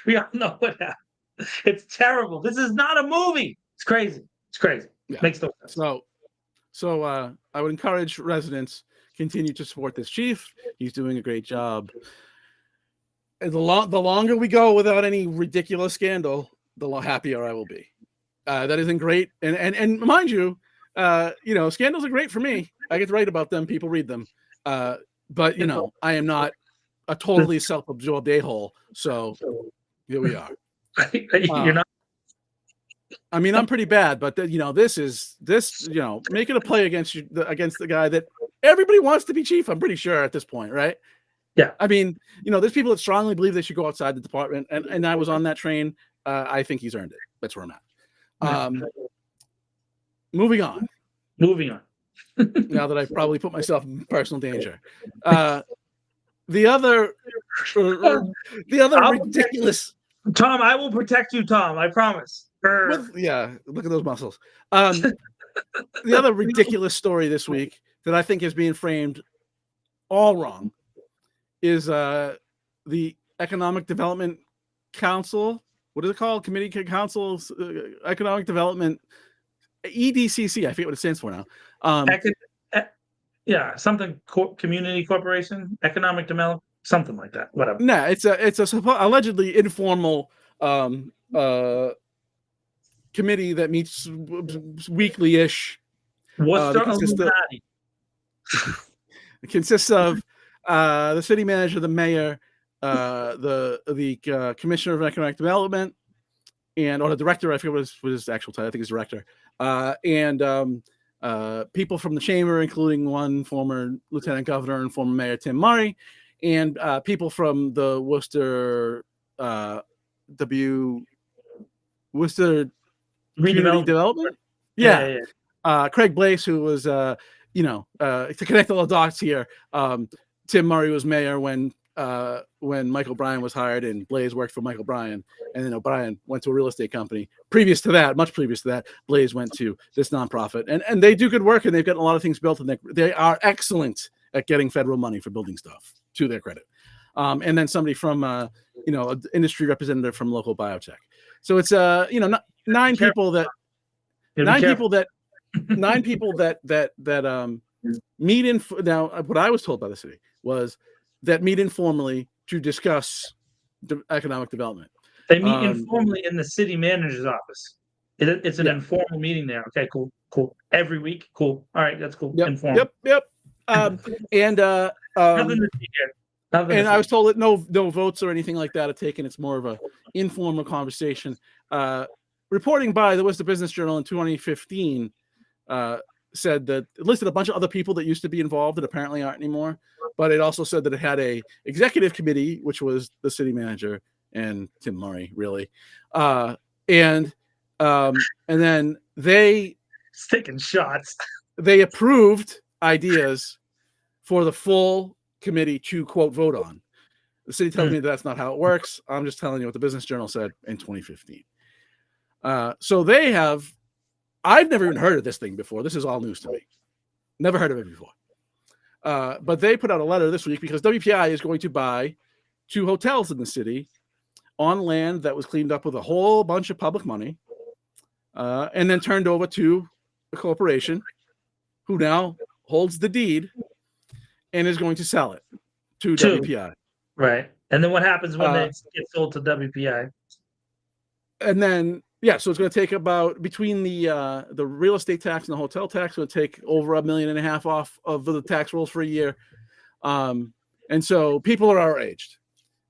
Speaker 3: We all know what happened. It's terrible. This is not a movie. It's crazy. It's crazy.
Speaker 2: Yeah.
Speaker 3: Makes no sense.
Speaker 2: So I would encourage residents continue to support this chief. He's doing a great job. And the longer we go without any ridiculous scandal, the happier I will be. That isn't great. And mind you, scandals are great for me. I get to write about them. People read them. But I am not a totally self-absorbed a-hole. So here we are.
Speaker 3: You're not.
Speaker 2: I mean, I'm pretty bad, but this making a play against the guy that everybody wants to be chief. I'm pretty sure at this point, right?
Speaker 3: Yeah.
Speaker 2: I mean, there's people that strongly believe they should go outside the department, and I was on that train. I think he's earned it. That's where I'm at. Moving on. Now that I've probably put myself in personal danger. The other ridiculous.
Speaker 3: Tom, I will protect you, Tom. I promise.
Speaker 2: Look at those muscles. The other ridiculous story this week that I think is being framed all wrong is the Economic Development Council. What is it called? Committee Council, Economic Development EDCC. I forget what it stands for now.
Speaker 3: Econ- e- yeah, something community corporation, economic development, something like that. Whatever.
Speaker 2: No, it's a allegedly informal committee that meets weekly-ish.
Speaker 3: Worcester
Speaker 2: It consists of the city manager, the mayor, the commissioner of economic development, or the director. I forget what his actual title. I think he's director, and people from the chamber, including one former lieutenant governor and former mayor Tim Murray, and people from the Worcester Worcester Community Development. Yeah. Craig Blaze, who was, to connect all the dots here, Tim Murray was mayor when Michael Bryan was hired, and Blaze worked for Michael Bryan, and then O'Brien went to a real estate company. Much previous to that, Blaze went to this nonprofit, and they do good work, and they've gotten a lot of things built, and they are excellent at getting federal money for building stuff, to their credit. And then somebody from, an industry representative from local biotech. So it's, nine people that meet in. Now, what I was told by the city was that meet informally to discuss economic development.
Speaker 3: They meet informally in the city manager's office. It's an informal meeting there. Okay, cool. Every week, cool. All right, that's cool.
Speaker 2: Yep,
Speaker 3: informal.
Speaker 2: Yep. And
Speaker 3: Nothing to see here.
Speaker 2: And I was told that no votes or anything like that are taken. It's more of a informal conversation. Reporting by the Worcester Business Journal in 2015 said that it listed a bunch of other people that used to be involved that apparently aren't anymore. But it also said that it had a executive committee, which was the city manager and Tim Murray, really. And then they
Speaker 3: taking shots.
Speaker 2: They approved ideas for the full committee to quote vote on. The city tells me that's not how it works. I'm just telling you what the Business Journal said in 2015. So they have, I've never even heard of this thing before. This is all news to me. Never heard of it before. But they put out a letter this week because WPI is going to buy 2 hotels in the city on land that was cleaned up with a whole bunch of public money and then turned over to a corporation who now holds the deed and is going to sell it to WPI.
Speaker 3: Right. And then what happens when they get sold to WPI?
Speaker 2: And then, so it's going to take about, between the real estate tax and the hotel tax, it would take over $1.5 million off of the tax rolls for a year. And so people are outraged.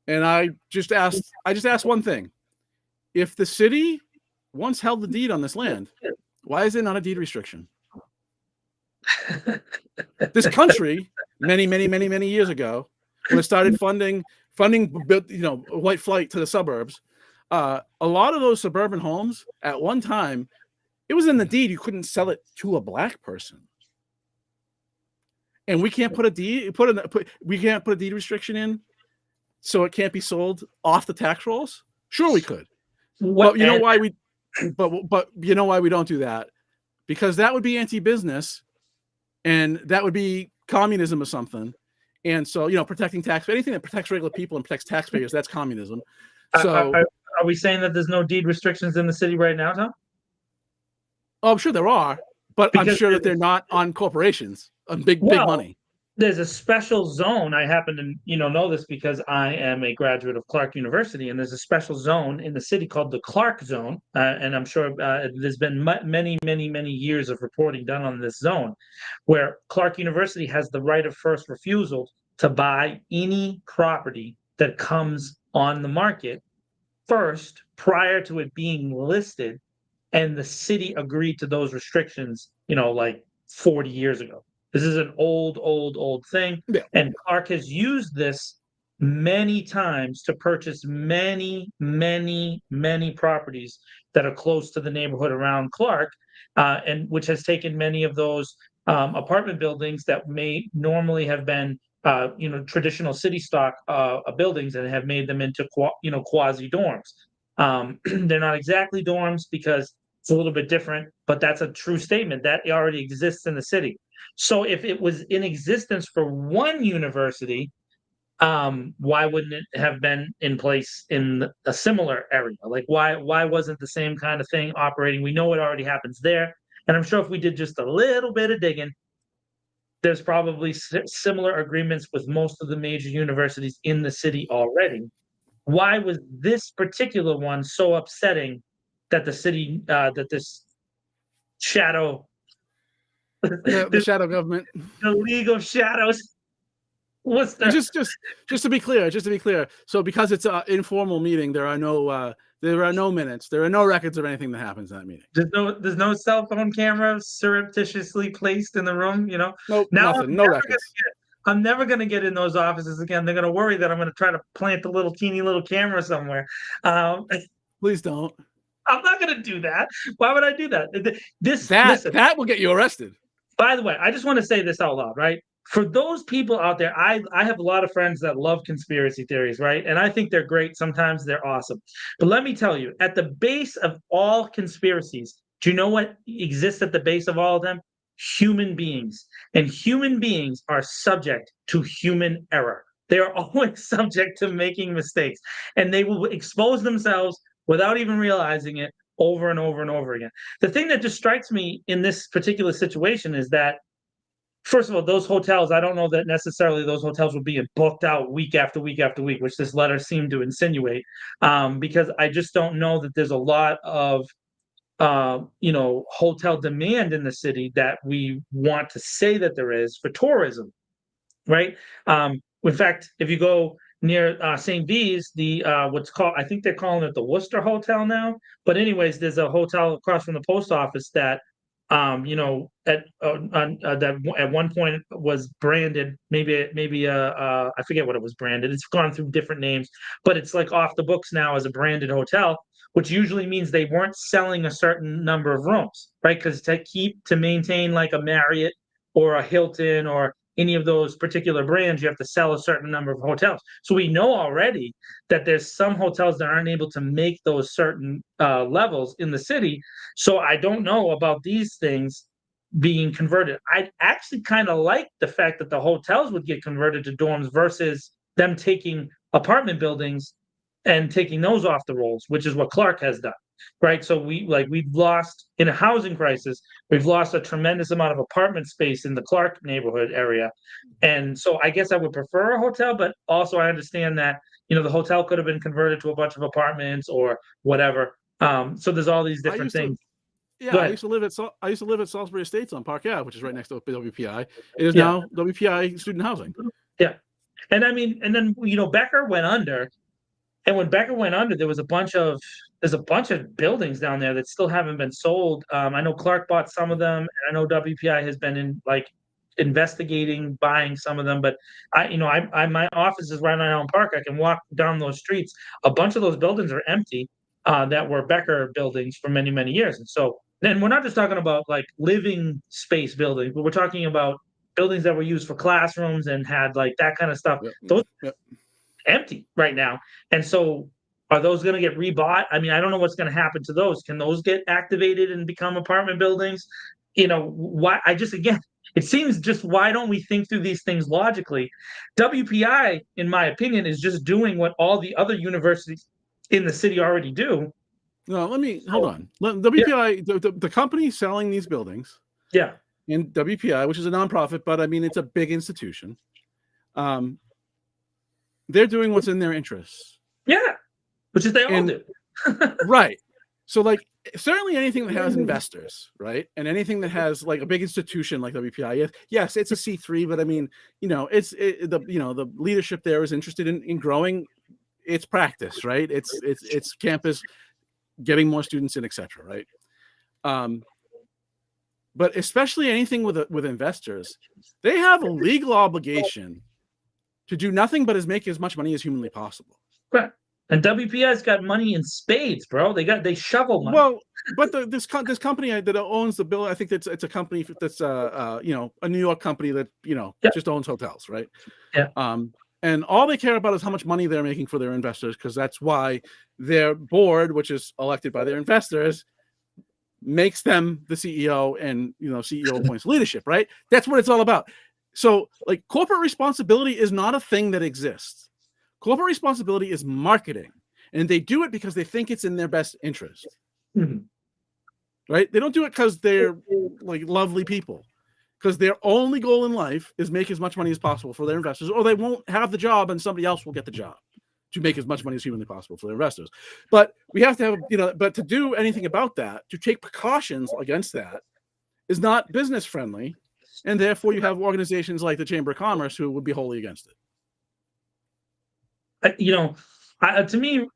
Speaker 2: And I just asked one thing. If the city once held the deed on this land, why is there not a deed restriction? This country, many years ago, when it started funding, white flight to the suburbs, a lot of those suburban homes at one time, it was in the deed. You couldn't sell it to a black person. And we can't put a deed restriction in, so it can't be sold off the tax rolls. Sure, we could. But you know why we don't do that? Because that would be anti-business, and that would be communism or something. And so, protecting anything that protects regular people and protects taxpayers, that's communism. So,
Speaker 3: are we saying that there's no deed restrictions in the city right now, Tom?
Speaker 2: Oh, I'm sure there are, but I'm sure that they're not on corporations, on big money.
Speaker 3: There's a special zone. I happen to know this because I am a graduate of Clark University, and there's a special zone in the city called the Clark Zone, and I'm sure there's been many years of reporting done on this zone, where Clark University has the right of first refusal to buy any property that comes on the market first, prior to it being listed, and the city agreed to those restrictions, like 40 years ago. This is an old thing. Yeah. And Clark has used this many times to purchase many properties that are close to the neighborhood around Clark, and which has taken many of those apartment buildings that may normally have been traditional city stock buildings, and have made them into quasi dorms. They're not exactly dorms because it's a little bit different, but that's a true statement that already exists in the city. So if it was in existence for one university, why wouldn't it have been in place in a similar area? Like why wasn't the same kind of thing operating? We know it already happens there. And I'm sure if we did just a little bit of digging, there's probably similar agreements with most of the major universities in the city already. Why was this particular one so upsetting that the city, that this shadow,
Speaker 2: The shadow government.
Speaker 3: the League of Shadows, what's
Speaker 2: And
Speaker 3: the,
Speaker 2: just to be clear. So because it's an informal meeting, there are no minutes, there are no records of anything that happens in that meeting.
Speaker 3: there's no cell phone camera surreptitiously placed in the room, you know?
Speaker 2: Nope,
Speaker 3: Now
Speaker 2: nothing, no records.
Speaker 3: I'm never gonna get in those offices again. They're gonna worry that I'm gonna try to plant a little teeny little camera somewhere.
Speaker 2: Please don't.
Speaker 3: I'm not gonna do that. Why would I do that? Listen,
Speaker 2: That will get you arrested.
Speaker 3: by the way, I just want to say this out loud, right? For those people out there, I have a lot of friends that love conspiracy theories, right? And I think they're great. Sometimes they're awesome. But let me tell you, at the base of all conspiracies, do you know what exists at the base of all of them? Human beings. And human beings are subject to human error. They are always subject to making mistakes. And they will expose themselves without even realizing it over and over and over again. The thing that just strikes me in this particular situation is that, first of all, those hotels, I don't know that necessarily those hotels would be booked out week after week after week, which this letter seemed to insinuate, because I just don't know that there's a lot of hotel demand in the city that we want to say that there is for tourism, right? In fact, if you go near St. V's, the what's called, I think they're calling it the Worcester Hotel now. But anyways, there's a hotel across from the post office that that at one point was branded, maybe I forget what it was branded. It's gone through different names, but it's like off the books now as a branded hotel, which usually means they weren't selling a certain number of rooms, right? Because to maintain like a Marriott or a Hilton or any of those particular brands, you have to sell a certain number of hotels. So we know already that there's some hotels that aren't able to make those certain levels in the city. So I don't know about these things being converted. I actually kind of like the fact that the hotels would get converted to dorms versus them taking apartment buildings and taking those off the rolls, which is what Clark has done. Right. So we've lost in a housing crisis, we've lost a tremendous amount of apartment space in the Clark neighborhood area. And so I guess I would prefer a hotel, but also I understand that, the hotel could have been converted to a bunch of apartments or whatever. So there's all these different things.
Speaker 2: I used to live at Salisbury Estates on Park Ave, which is right next to WPI. It is now WPI student housing.
Speaker 3: Yeah. And I mean, and then, Becker went under. And when Becker went under, there's a bunch of buildings down there that still haven't been sold. I know Clark bought some of them, and I know WPI has been investigating buying some of them. But my office is right on Allen Park. I can walk down those streets. A bunch of those buildings are empty that were Becker buildings for many, many years. And so then we're not just talking about like living space buildings, but we're talking about buildings that were used for classrooms and had like that kind of stuff. Those empty right now. And so are those going to get rebought? I mean, I don't know what's going to happen to those. Can those get activated and become apartment buildings? Why? It seems just, why don't we think through these things logically? WPI, in my opinion, is just doing what all the other universities in the city already do.
Speaker 2: No, hold on. WPI, the company selling these buildings.
Speaker 3: Yeah.
Speaker 2: And WPI, which is a nonprofit, but I mean, it's a big institution. They're doing what's in their interests.
Speaker 3: Yeah, which is they all do.
Speaker 2: Right. So like certainly anything that has investors, right? And anything that has like a big institution like WPI, yes, it's a C3, but I mean, the leadership there is interested in growing its practice, right? It's campus, getting more students in, etc. Right? But especially anything with investors, they have a legal obligation to do nothing but make as much money as humanly possible.
Speaker 3: Right. And WPI's got money in spades, bro. They shovel money.
Speaker 2: Well, but this company that owns the bill, I think it's a company that's a New York company that just owns hotels, right?
Speaker 3: Yeah.
Speaker 2: And all they care about is how much money they're making for their investors, because that's why their board, which is elected by their investors, makes them the CEO, and CEO appoints leadership, right? That's what it's all about. So like corporate responsibility is not a thing that exists. Corporate responsibility is marketing, and they do it because they think it's in their best interest.
Speaker 3: Mm-hmm.
Speaker 2: right? They don't do it because they're like lovely people, because their only goal in life is make as much money as possible for their investors, or they won't have the job and somebody else will get the job to make as much money as humanly possible for their investors. But we have to have, but to do anything about that, to take precautions against that, is not business friendly. And therefore you have organizations like the Chamber of Commerce who would be wholly against it.
Speaker 3: To me,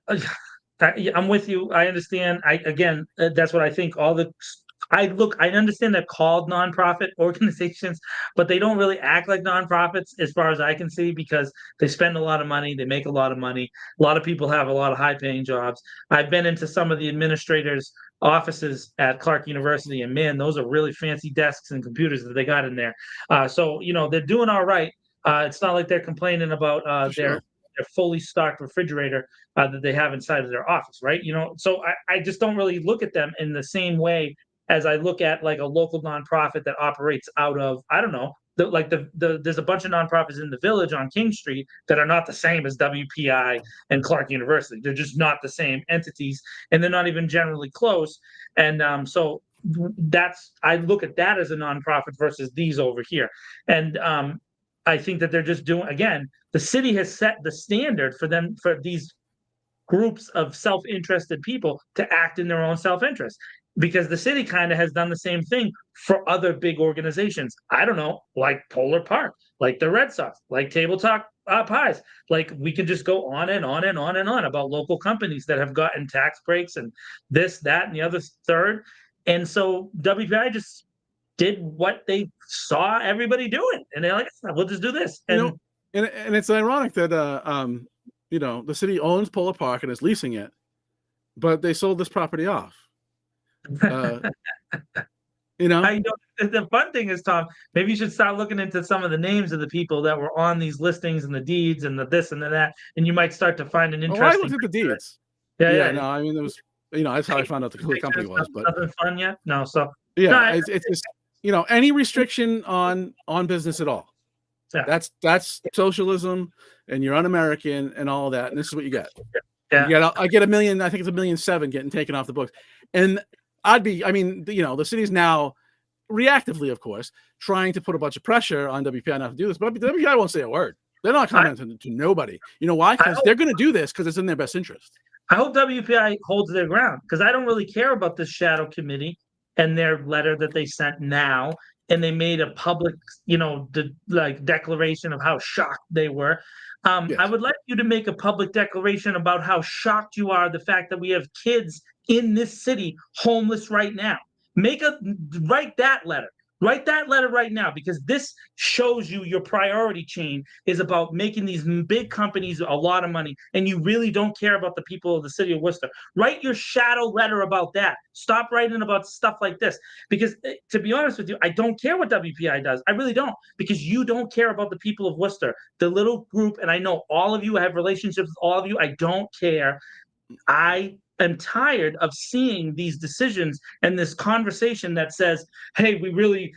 Speaker 3: I'm with you. I understand. That's what I think. I understand they're called nonprofit organizations, but they don't really act like nonprofits as far as I can see, because they spend a lot of money, they make a lot of money. A lot of people have a lot of high-paying jobs. I've been into some of the administrators' offices at Clark University, and man, those are really fancy desks and computers that they got in there. So they're doing all right. It's not like they're complaining about their fully stocked refrigerator that they have inside of their office, right? So I just don't really look at them in the same way as I look at like a local nonprofit that operates out of, I don't know, there's a bunch of nonprofits in the Village on King Street that are not the same as WPI and Clark University. They're just not the same entities, and they're not even generally close. And so I look at that as a nonprofit versus these over here. And I think that they're just doing, again, the city has set the standard for these groups of self-interested people to act in their own self-interest, because the city kind of has done the same thing for other big organizations. I don't know, like Polar Park, like the Red Sox, like Tabletop Pies. Like we can just go on and on and on and on about local companies that have gotten tax breaks and this, that, and the other third. And so WPI just did what they saw everybody doing, and they're like, we'll just do this. And
Speaker 2: and it's ironic that the city owns Polar Park and is leasing it, but they sold this property off.
Speaker 3: The fun thing is, Tom, maybe you should start looking into some of the names of the people that were on these listings and the deeds and the this and the that, and you might start to find an interesting.
Speaker 2: I looked at the deeds.
Speaker 3: Yeah.
Speaker 2: No, I mean, it was, that's how I found out who the company was. But
Speaker 3: nothing fun yet. No, so
Speaker 2: yeah, it's just any restriction on business at all.
Speaker 3: Yeah.
Speaker 2: That's socialism, and you're un-American and all that, and this is what you get.
Speaker 3: Yeah.
Speaker 2: I get $1 million. I think it's $1.7 million getting taken off the books, and the city's now reactively, of course, trying to put a bunch of pressure on WPI not to do this, but WPI won't say a word. They're not commenting to nobody. You know why? Because they're going to do this because it's in their best interest.
Speaker 3: I hope WPI holds their ground, because I don't really care about this shadow committee and their letter that they sent now. And they made a public, declaration of how shocked they were. Yes. I would like you to make a public declaration about how shocked you are the fact that we have kids in this city homeless right now. Write that letter. Write that letter right now, because this shows you your priority chain is about making these big companies a lot of money, and you really don't care about the people of the city of Worcester. Write your shadow letter about that. Stop writing about stuff like this, because to be honest with you, I don't care what WPI does. I really don't, because you don't care about the people of Worcester, the little group. And I know all of you, I have relationships with all of you. I don't care. I am tired of seeing these decisions and this conversation that says, hey,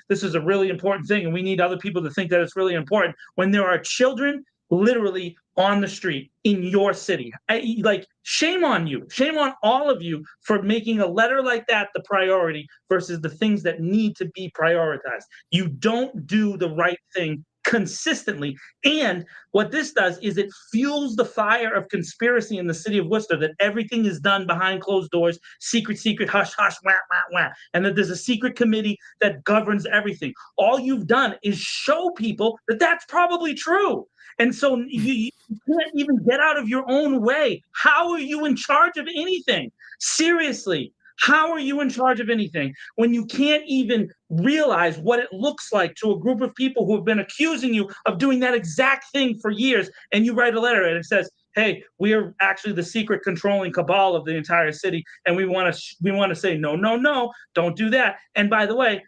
Speaker 3: this is a really important thing, and we need other people to think that it's really important, when there are children literally on the street in your city. Shame on you. Shame on all of you for making a letter like that the priority versus the things that need to be prioritized. You don't do the right thing consistently. And what this does is it fuels the fire of conspiracy in the city of Worcester, that everything is done behind closed doors, secret, hush, hush, wah, wah, wah, and that there's a secret committee that governs everything. All you've done is show people that that's probably true. And so you can't even get out of your own way. How are you in charge of anything? Seriously. How are you in charge of anything when you can't even realize what it looks like to a group of people who have been accusing you of doing that exact thing for years, and you write a letter and it says, hey, we are actually the secret controlling cabal of the entire city, and we want to say, no, don't do that. And by the way,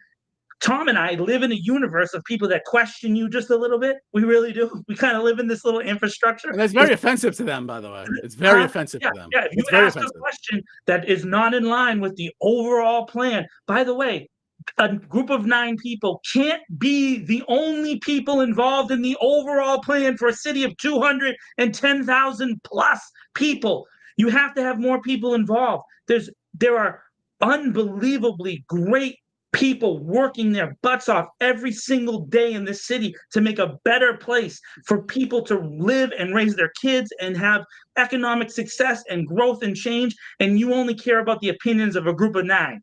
Speaker 3: Tom and I live in a universe of people that question you just a little bit. We really do. We kind of live in this little infrastructure.
Speaker 2: And that's very offensive to them, by the way. It's very offensive to them.
Speaker 3: Yeah, if you ask a question that is not in line with the overall plan, by the way, a group of 9 people can't be the only people involved in the overall plan for a city of 210,000 plus people. You have to have more people involved. There are unbelievably great people working their butts off every single day in this city to make a better place for people to live and raise their kids and have economic success and growth and change, and you only care about the opinions of a group of 9.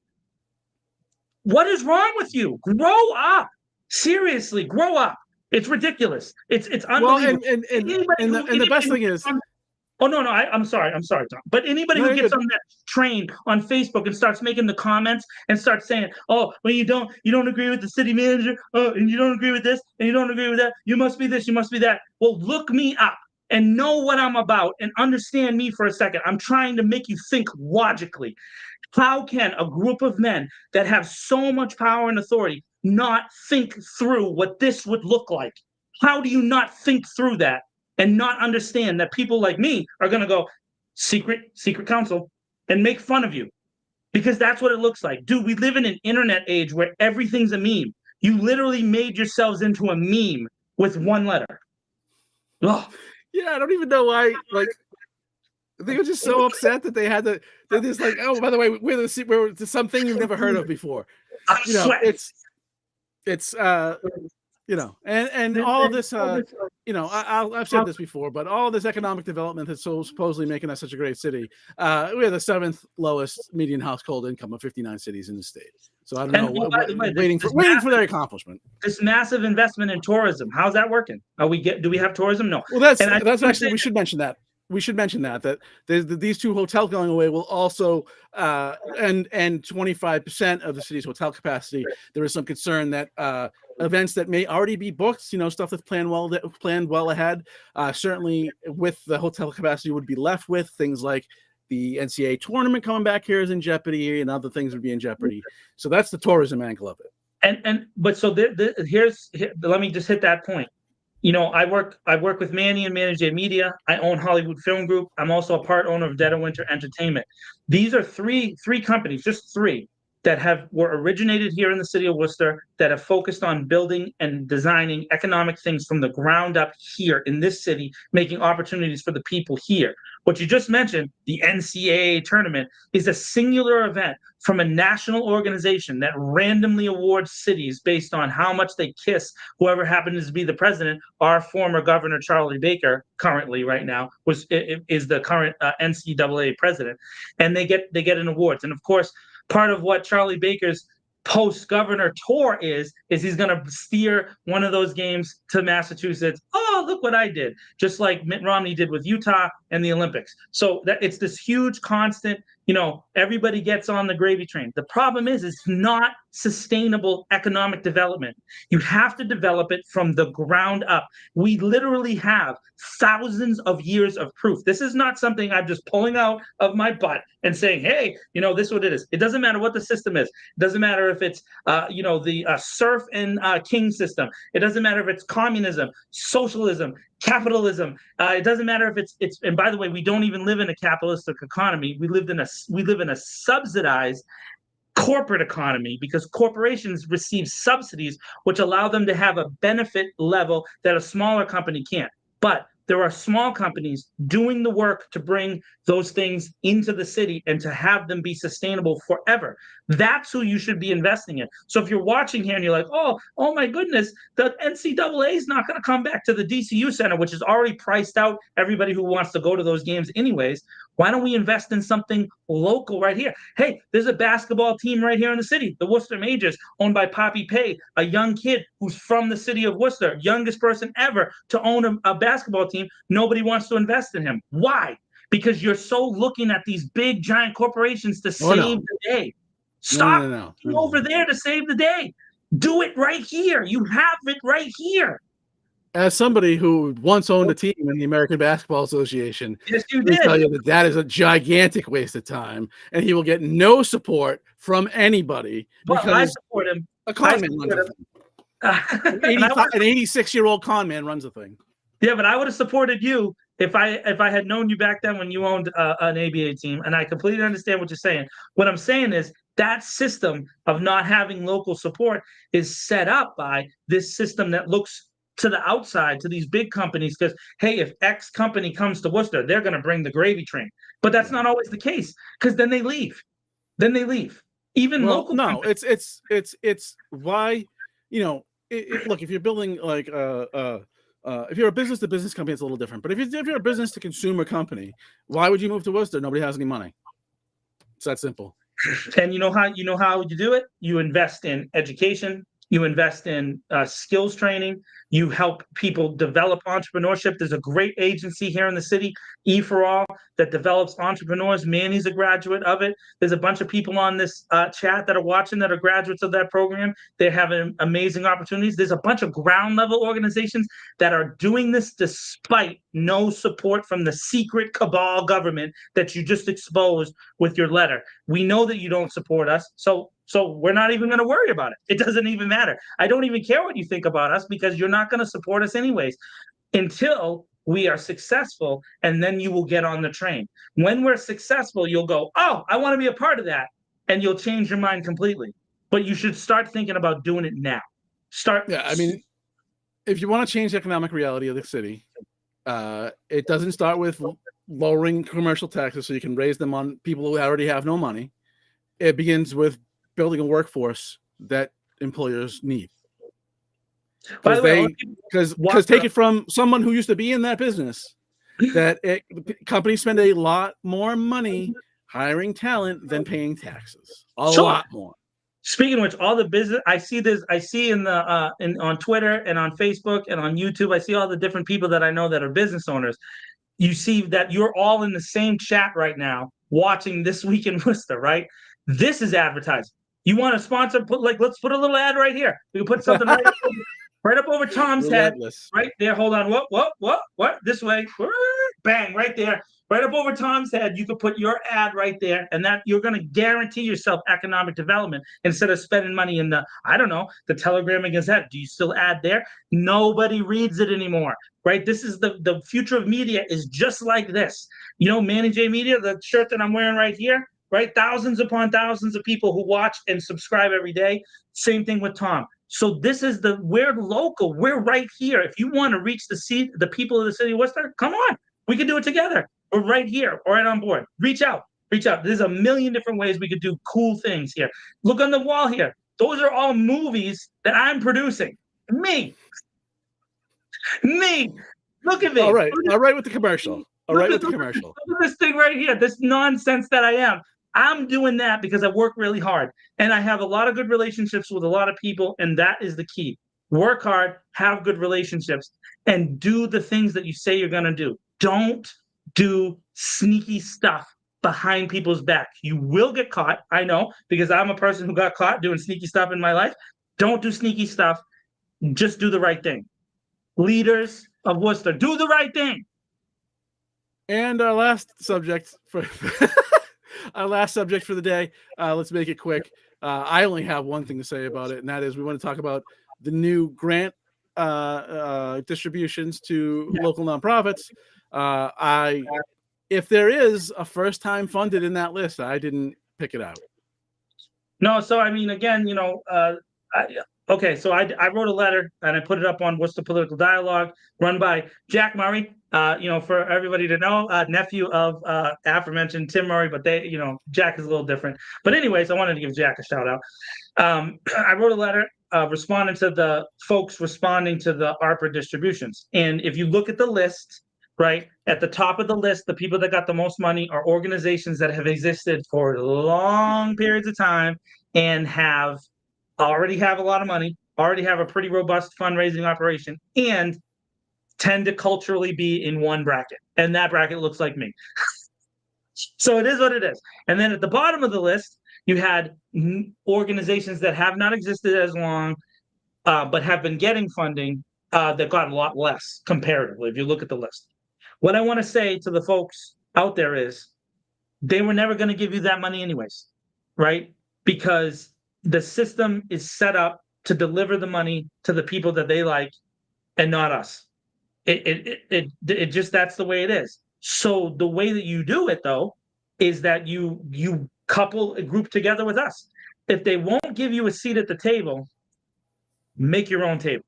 Speaker 3: What is wrong with you? Grow up. Seriously, grow up. It's ridiculous. It's unbelievable.
Speaker 2: Well, and the best thing is,
Speaker 3: oh no, I'm sorry, Tom. But anybody who gets on that train on Facebook and starts making the comments and starts saying, "Oh, well, you don't agree with the city manager, oh, and you don't agree with this, and you don't agree with that. You must be this, you must be that." Well, look me up and know what I'm about and understand me for a second. I'm trying to make you think logically. How can a group of men that have so much power and authority not think through what this would look like? How do you not think through that and not understand that people like me are going to go secret council and make fun of you? Because that's what it looks like. Dude, we live in an internet age where everything's a meme. You literally made yourselves into a meme with one letter. Ugh.
Speaker 2: Yeah, I don't even know why. Like, they were just so upset that they had to. They're just like, oh, by the way, we're something you've never heard of before. You know, it's you know, and all of this, you know, I've said this before, but all of this economic development that's so supposedly making us such a great city. We're the 7th lowest median household income of 59 cities in the state. So I don't know. Waiting for their accomplishment.
Speaker 3: This massive investment in tourism. How's that working? Do we have tourism? No.
Speaker 2: Well, that's actually, we should mention that. We should mention that these 2 hotels going away will also and 25% of the city's hotel capacity. There is some concern that events that may already be booked, you know, stuff that's planned well ahead, certainly with the hotel capacity would be left with. Things like the NCAA tournament coming back here is in jeopardy, and other things would be in jeopardy. So that's the tourism angle of it.
Speaker 3: But let me just hit that point. You know, I work with Manny and Manage Media. I own Hollywood Film Group. I'm also a part owner of Dead of Winter Entertainment. These are three companies, just 3, that were originated here in the city of Worcester, that have focused on building and designing economic things from the ground up here in this city, making opportunities for the people here. What you just mentioned, the NCAA tournament, is a singular event from a national organization that randomly awards cities based on how much they kiss whoever happens to be the president. Our former governor, Charlie Baker, currently right now is the current NCAA president, and they get an awards. And of course, part of what Charlie Baker's post-governor tour is he's going to steer one of those games to Massachusetts. Oh, look what I did. Just like Mitt Romney did with Utah and the Olympics. So that it's this huge constant, you know, everybody gets on the gravy train. The problem is it's not sustainable economic development. You have to develop it from the ground up. We literally have thousands of years of proof. This is not something I'm just pulling out of my butt and saying, hey, you know, this is what it is. It doesn't matter what the system is. It doesn't matter if it's, you know, the serf and king system. It doesn't matter if it's communism, socialism, capitalism. It doesn't matter if it's. And by the way, we don't even live in a capitalistic economy. We live in a subsidized corporate economy, because corporations receive subsidies which allow them to have a benefit level that a smaller company can't. But there are small companies doing the work to bring those things into the city and to have them be sustainable forever. That's who you should be investing in. So if you're watching here and you're like, oh my goodness, the NCAA is not going to come back to the DCU Center, which is already priced out everybody who wants to go to those games anyways. Why don't we invest in something local right here? Hey, there's a basketball team right here in the city, the Worcester Majors, owned by Poppy Pay, a young kid who's from the city of Worcester, youngest person ever to own a basketball team. Nobody wants to invest in him. Why? Because you're so looking at these big, giant corporations to save the day. Stop over there to save the day. Do it right here. You have it right here.
Speaker 2: As somebody who once owned a team in the American Basketball Association,
Speaker 3: yes, you did.
Speaker 2: I tell you that is a gigantic waste of time, and he will get no support from anybody.
Speaker 3: Well, I support him.
Speaker 2: A con man runs a thing. An 86-year-old con man runs a thing.
Speaker 3: Yeah, but I would have supported you if I had known you back then when you owned an ABA team, and I completely understand what you're saying. What I'm saying is that system of not having local support is set up by this system that looks to the outside, to these big companies, because, hey, if X company comes to Worcester, they're going to bring the gravy train. But that's not always the case, because then they leave. Even
Speaker 2: Well,
Speaker 3: local.
Speaker 2: no, it's why, look, if you're building like if you're a business to business company, it's a little different. But if you're a business to consumer company, why would you move to Worcester? Nobody has any money. It's that simple.
Speaker 3: And you know how you do it? You invest in education, you invest in skills training, you help people develop entrepreneurship. There's a great agency here in the city, E for All, that develops entrepreneurs. Manny's a graduate of it. There's a bunch of people on this chat that are watching that are graduates of that program. They're having amazing opportunities. There's a bunch of ground level organizations that are doing this despite no support from the secret cabal government that you just exposed with your letter. We know that you don't support us, so we're not even going to worry about it. It doesn't even matter. I don't even care what you think about us because you're not going to support us anyways until we are successful, and then you will get on the train. When we're successful, you'll go, oh, I want to be a part of that, and you'll change your mind completely. But you should start thinking about doing it now.
Speaker 2: Yeah, I mean, if you want to change the economic reality of the city, it doesn't start with lowering commercial taxes so you can raise them on people who already have no money. It begins with building a workforce that employers need.
Speaker 3: By the way,
Speaker 2: Because take it from someone who used to be in that business, that companies spend a lot more money hiring talent than paying taxes. A lot more.
Speaker 3: Speaking of which, all the business I see in the on Twitter and on Facebook and on YouTube, I see all the different people that I know that are business owners. You see that you're all in the same chat right now watching This Week in Worcester, right? This is advertising. You want to sponsor? Let's put a little ad right here. We can put something right up over Tom's
Speaker 2: Relentless.
Speaker 3: head, right there. Hold on. What? This way. Bang, right there. Right up over Tom's head, you could put your ad right there, and that you're going to guarantee yourself economic development instead of spending money in the Telegram and Gazette. Do you still ad there? Nobody reads it anymore, right? This is the future of media is just like this. Manny J Media, the shirt that I'm wearing right here, right? Thousands upon thousands of people who watch and subscribe every day. Same thing with Tom. So we're local. We're right here. If you want to reach the people of the city of Worcester, come on. We can do it together. We're right here, right on board. Reach out. There's a million different ways we could do cool things here. Look on the wall here. Those are all movies that I'm producing. Me. Look at me.
Speaker 2: All right with the commercial. Look at
Speaker 3: this thing right here, this nonsense that I am. I'm doing that because I work really hard. And I have a lot of good relationships with a lot of people, and that is the key. Work hard, have good relationships, and do the things that you say you're going to do. Don't do sneaky stuff behind people's back. You will get caught, I know, because I'm a person who got caught doing sneaky stuff in my life. Don't do sneaky stuff. Just do the right thing. Leaders of Worcester, do the right thing.
Speaker 2: And our last subject for the day. Let's make it quick. I only have one thing to say about it, and that is we want to talk about the new grant distributions to local nonprofits. If there is a first time funded in that list, I didn't pick it out.
Speaker 3: No, so I mean, again, so I wrote a letter and I put it up on Worcester Political Dialogue, run by Jack Murray. For everybody to know, nephew of aforementioned Tim Murray, but Jack is a little different. But anyways, I wanted to give Jack a shout out. I wrote a letter responding to the folks responding to the ARPA distributions. And if you look at the list, right, at the top of the list, the people that got the most money are organizations that have existed for long periods of time and already have a lot of money, already have a pretty robust fundraising operation, and tend to culturally be in one bracket. And that bracket looks like me. So it is what it is. And then at the bottom of the list, you had organizations that have not existed as long, but have been getting funding that got a lot less comparatively, if you look at the list. What I want to say to the folks out there is they were never going to give you that money anyways, right? Because the system is set up to deliver the money to the people that they like and not us. It just, that's the way it is. So the way that you do it, though, is that you couple a group together with us. If they won't give you a seat at the table, make your own table.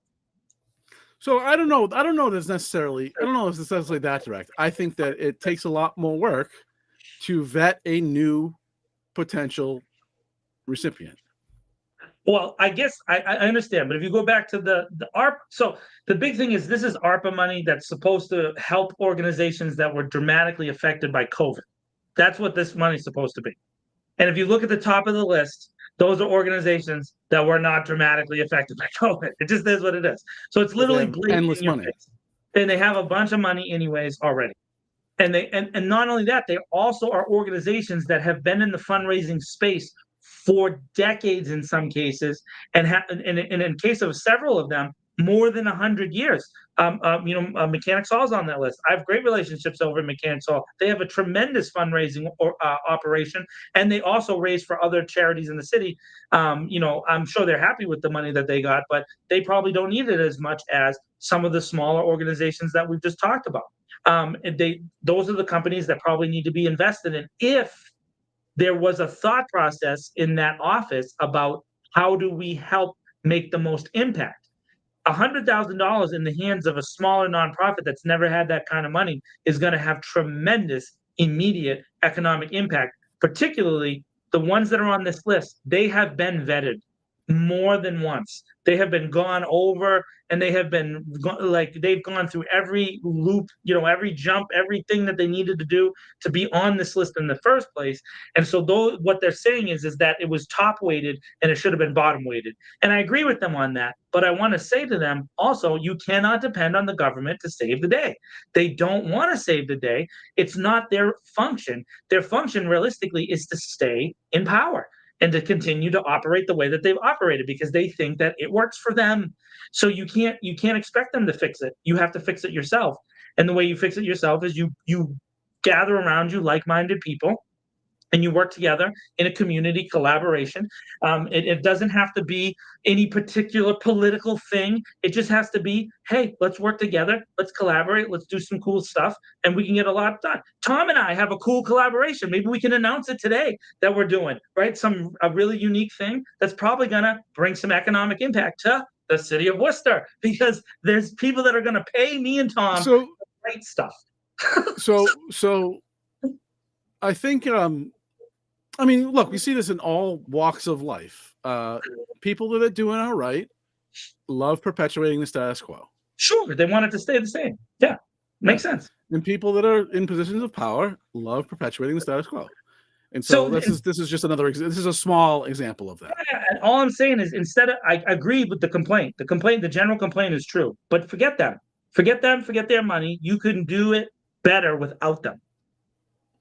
Speaker 2: So I don't know if it's necessarily that direct. I think that it takes a lot more work to vet a new potential recipient.
Speaker 3: Well, I guess I understand, but if you go back to the ARPA, so the big thing is this is ARPA money that's supposed to help organizations that were dramatically affected by COVID. That's what this money's supposed to be. And if you look at the top of the list, those are organizations that were not dramatically affected by COVID. It just is what it is. So it's literally
Speaker 2: have
Speaker 3: blatant
Speaker 2: endless
Speaker 3: in your
Speaker 2: money.
Speaker 3: face. And they have a bunch of money anyways already. And and not only that, they also are organizations that have been in the fundraising space for decades in some cases, and in case of several of them, more than 100 years. Mechanics Hall's on that list. I have great relationships over at Mechanics Hall. They have a tremendous fundraising operation, and they also raise for other charities in the city. I'm sure they're happy with the money that they got, but they probably don't need it as much as some of the smaller organizations that we've just talked about. Those are the companies that probably need to be invested in if there was a thought process in that office about how do we help make the most impact. $100,000 in the hands of a smaller nonprofit that's never had that kind of money is going to have tremendous immediate economic impact, particularly the ones that are on this list. They have been vetted more than once. They have been gone over, and they have been they've gone through every loop, every jump, everything that they needed to do to be on this list in the first place. And so what they're saying is that it was top weighted and it should have been bottom weighted. And I agree with them on that. But I want to say to them also, you cannot depend on the government to save the day. They don't want to save the day. It's not their function. Their function realistically is to stay in power and to continue to operate the way that they've operated because they think that it works for them. So you can't expect them to fix it. You have to fix it yourself. And the way you fix it yourself is you gather around you like-minded people and you work together in a community collaboration. It doesn't have to be any particular political thing. It just has to be, hey, let's work together. Let's collaborate. Let's do some cool stuff, and we can get a lot done. Tom and I have a cool collaboration. Maybe we can announce it today that we're doing, right? A really unique thing that's probably going to bring some economic impact to the city of Worcester because there's people that are going to pay me and Tom for great stuff.
Speaker 2: So I think, look, we see this in all walks of life. People that are doing all right love perpetuating the status quo.
Speaker 3: Sure, they want it to stay the same. Yeah, makes sense.
Speaker 2: And people that are in positions of power love perpetuating the status quo. And so this is just this is a small example of that.
Speaker 3: And all I'm saying is I agree with the complaint. The general complaint is true, but forget them. Forget their money. You can do it better without them.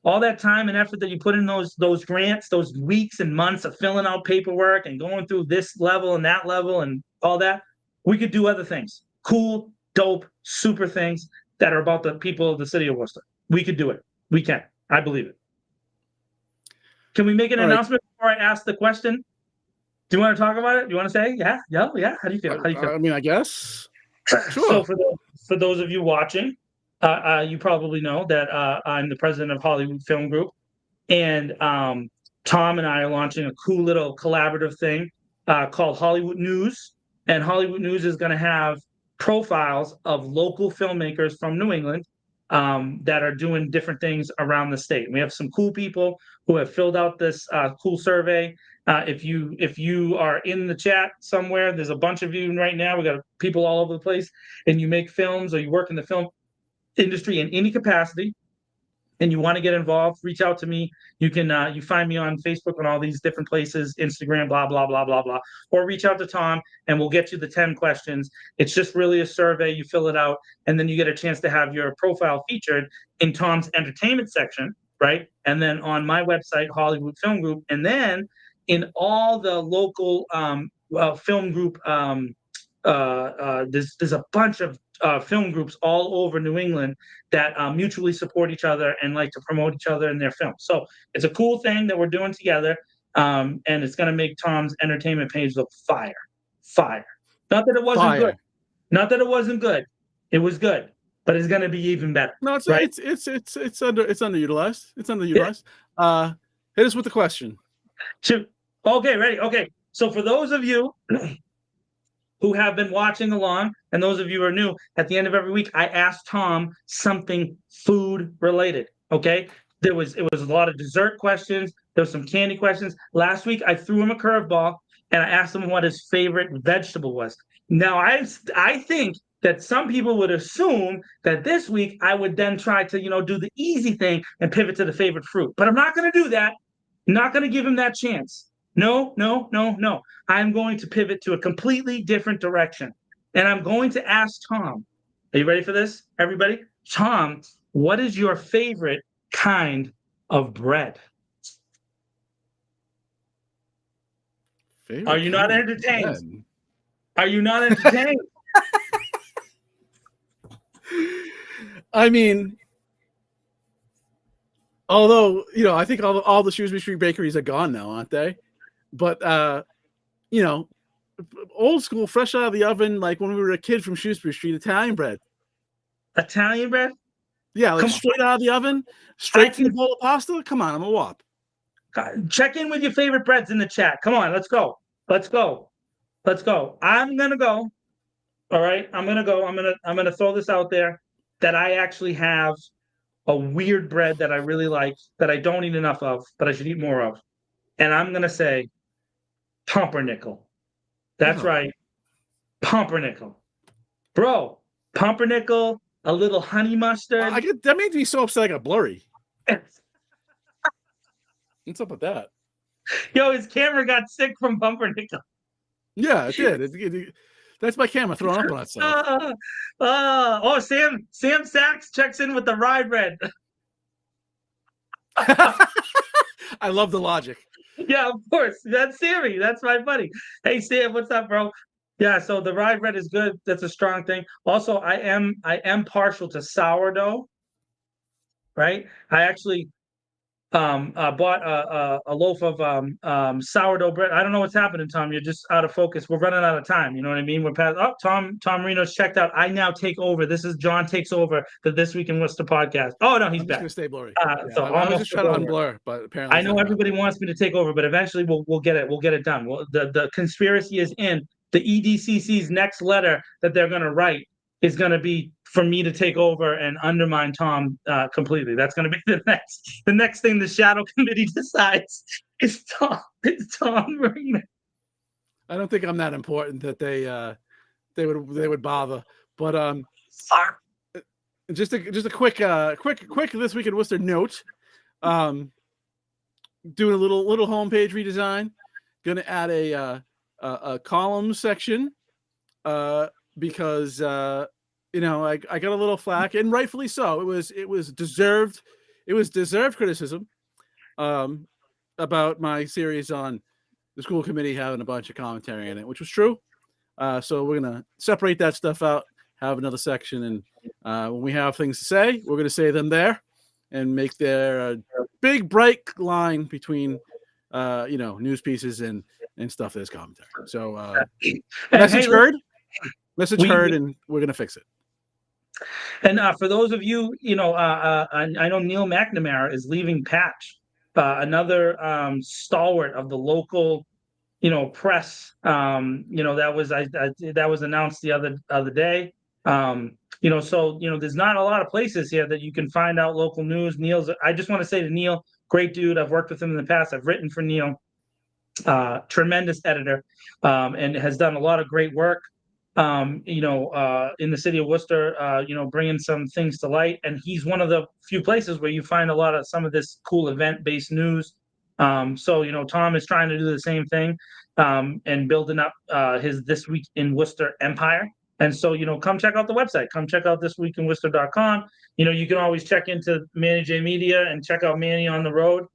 Speaker 3: All that time and effort that you put in those grants, those weeks and months of filling out paperwork and going through this level and that level and all that, we could do other things. Cool, dope, super things that are about the people of the city of Worcester. We could do it. We can. I believe it. Can we make an announcement before I ask the question? Do you want to talk about it? Do you want to say? Yeah. How do you feel?
Speaker 2: I guess.
Speaker 3: So
Speaker 2: Sure.
Speaker 3: for those of you watching, you probably know that I'm the president of Hollywood Film Group, and Tom and I are launching a cool little collaborative thing called Hollywood News. And Hollywood News is going to have profiles of local filmmakers from New England that are doing different things around the state. We have some cool people who have filled out this cool survey. If you are in the chat somewhere, there's a bunch of you right now. We got people all over the place, and you make films or you work in the film industry in any capacity, and you want to get involved, reach out to me. You can you find me on Facebook and all these different places, Instagram, blah blah blah blah blah, or reach out to Tom and we'll get you the 10 questions. It's just really a survey. You fill it out, and then you get a chance to have your profile featured in Tom's entertainment section, right? And then on my website, Hollywood Film Group, and then in all the local film group. There's a bunch of film groups all over New England that mutually support each other and like to promote each other in their films. So it's a cool thing that we're doing together, and it's going to make Tom's entertainment page look fire. Not that it wasn't good. Not that it wasn't good. It was good, but it's going to be even better.
Speaker 2: No, it's
Speaker 3: right?
Speaker 2: it's underutilized. It's underutilized. Yeah. Hit us with the question.
Speaker 3: Okay, ready. Okay, so for those of you who have been watching along, and those of you who are new, at the end of every week, I ask Tom something food related, okay? it was a lot of dessert questions. There was some candy questions. Last week I threw him a curveball and I asked him what his favorite vegetable was. Now I think that some people would assume that this week I would then try to, do the easy thing and pivot to the favorite fruit. But I'm not going to do that. Not going to give him that chance. No, no, no, no. I'm going to pivot to a completely different direction. And I'm going to ask Tom, are you ready for this, everybody? Tom, what is your favorite kind of bread? Are you not entertained? Are you not entertained?
Speaker 2: I mean, although, I think all the Shrewsbury Street bakeries are gone now, aren't they? But, old school, fresh out of the oven, like when we were a kid from Shrewsbury Street, Italian bread.
Speaker 3: Italian bread?
Speaker 2: Yeah, like straight out of the oven, straight from the bowl of pasta. Come on, I'm a wop.
Speaker 3: Check in with your favorite breads in the chat. Come on, let's go. Let's go. Let's go. I'm gonna go. All right, I'm gonna go. I'm gonna throw this out there that I actually have a weird bread that I really like that I don't eat enough of, but I should eat more of. And I'm gonna say pumpernickel. That's right. Pumpernickel. Bro, pumpernickel, a little honey mustard.
Speaker 2: That made me so upset I got blurry. What's up with that?
Speaker 3: Yo, his camera got sick from pumpernickel.
Speaker 2: Yeah, it did. That's my camera throwing up on itself.
Speaker 3: Sam Sachs checks in with the rye bread.
Speaker 2: I love the logic.
Speaker 3: Yeah, of course. That's Sammy. That's my buddy. Hey, Sam, what's up, bro? Yeah, so the rye bread is good. That's a strong thing. Also, I am partial to sourdough. Right? I actually bought a loaf of sourdough bread. I don't know what's happening, Tom. You're just out of focus. We're running out of time. You know what I mean? We're past. Oh, Tom Marino's checked out. I now take over. This is John takes over the This Week in Worcester podcast. Oh no, he's back.
Speaker 2: Gonna stay blurry.
Speaker 3: So
Speaker 2: I was just trying to unblur, but apparently
Speaker 3: I know everybody wants me to take over, but eventually we'll get it. We'll get it done. The conspiracy is in. The EDCC's next letter that they're going to write is going to be for me to take over and undermine Tom completely. That's going to be the next thing the shadow committee decides is Tom. It's Tom Marino.
Speaker 2: I don't think I'm that important that they would bother. But just a quick This Week in Worcester note. Doing a little homepage redesign. Going to add a column section because I got a little flack, and rightfully so. It was deserved criticism about my series on the school committee having a bunch of commentary in it, which was true. So we're gonna separate that stuff out, have another section, and when we have things to say, we're gonna say them there, and make there a big bright line between news pieces and stuff that's commentary. So message heard, and we're gonna fix it.
Speaker 3: And for those of you, I know Neil McNamara is leaving Patch, another stalwart of the local, press. That was announced the other day. So there's not a lot of places here that you can find out local news. I just want to say to Neil, great dude. I've worked with him in the past. I've written for Neil, tremendous editor, and has done a lot of great work. In the city of Worcester, bringing some things to light. And he's one of the few places where you find a lot of some of this cool event-based news. So Tom is trying to do the same thing and building up his This Week in Worcester empire. And so, come check out the website. Come check out thisweekinworcester.com. You can always check into Manny J Media and check out Manny on the road.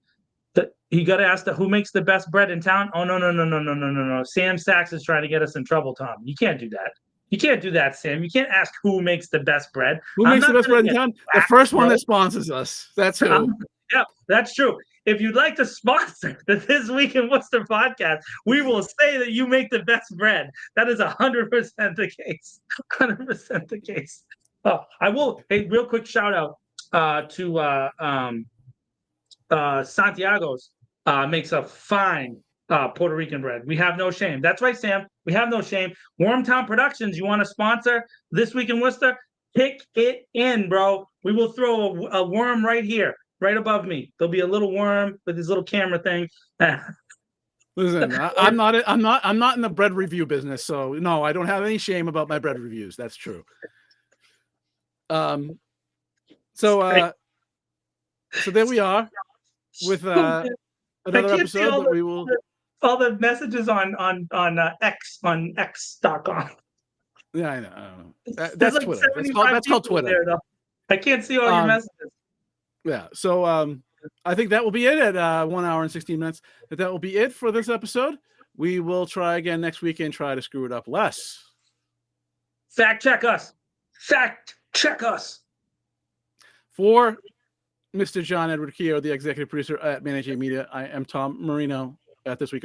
Speaker 3: You got to ask who makes the best bread in town. Oh, no. Sam Sachs is trying to get us in trouble, Tom. You can't do that. You can't do that, Sam. You can't ask who makes the best bread.
Speaker 2: Who makes the best bread in town? The first one that sponsors us. That's who.
Speaker 3: Yeah, that's true. If you'd like to sponsor the This Week in Worcester podcast, we will say that you make the best bread. That is 100% the case. 100% the case. Oh, I will. Hey, real quick shout out to Santiago's. Makes a fine Puerto Rican bread. We have no shame. That's right, Sam. We have no shame. Wormtown Productions, you want to sponsor This Week in Worcester? Pick it in, bro. We will throw a worm right here. right above me. There'll be a little worm with his little camera thing.
Speaker 2: Listen, I'm not in the bread review business, so no, I don't have any shame about my bread reviews. That's true. So there we are with another episode, but we will
Speaker 3: all the messages on X.com.
Speaker 2: Yeah, I know. That's
Speaker 3: like
Speaker 2: Twitter. That's called Twitter.
Speaker 3: There, I can't see all your messages.
Speaker 2: Yeah. So I think that will be it at 1 hour and 16 minutes. That will be it for this episode. We will try again next week and try to screw it up less.
Speaker 3: Fact check us. Fact check us.
Speaker 2: For Mr. John Edward Keogh, the executive producer at Manage Media, I am Tom Marino at This Week.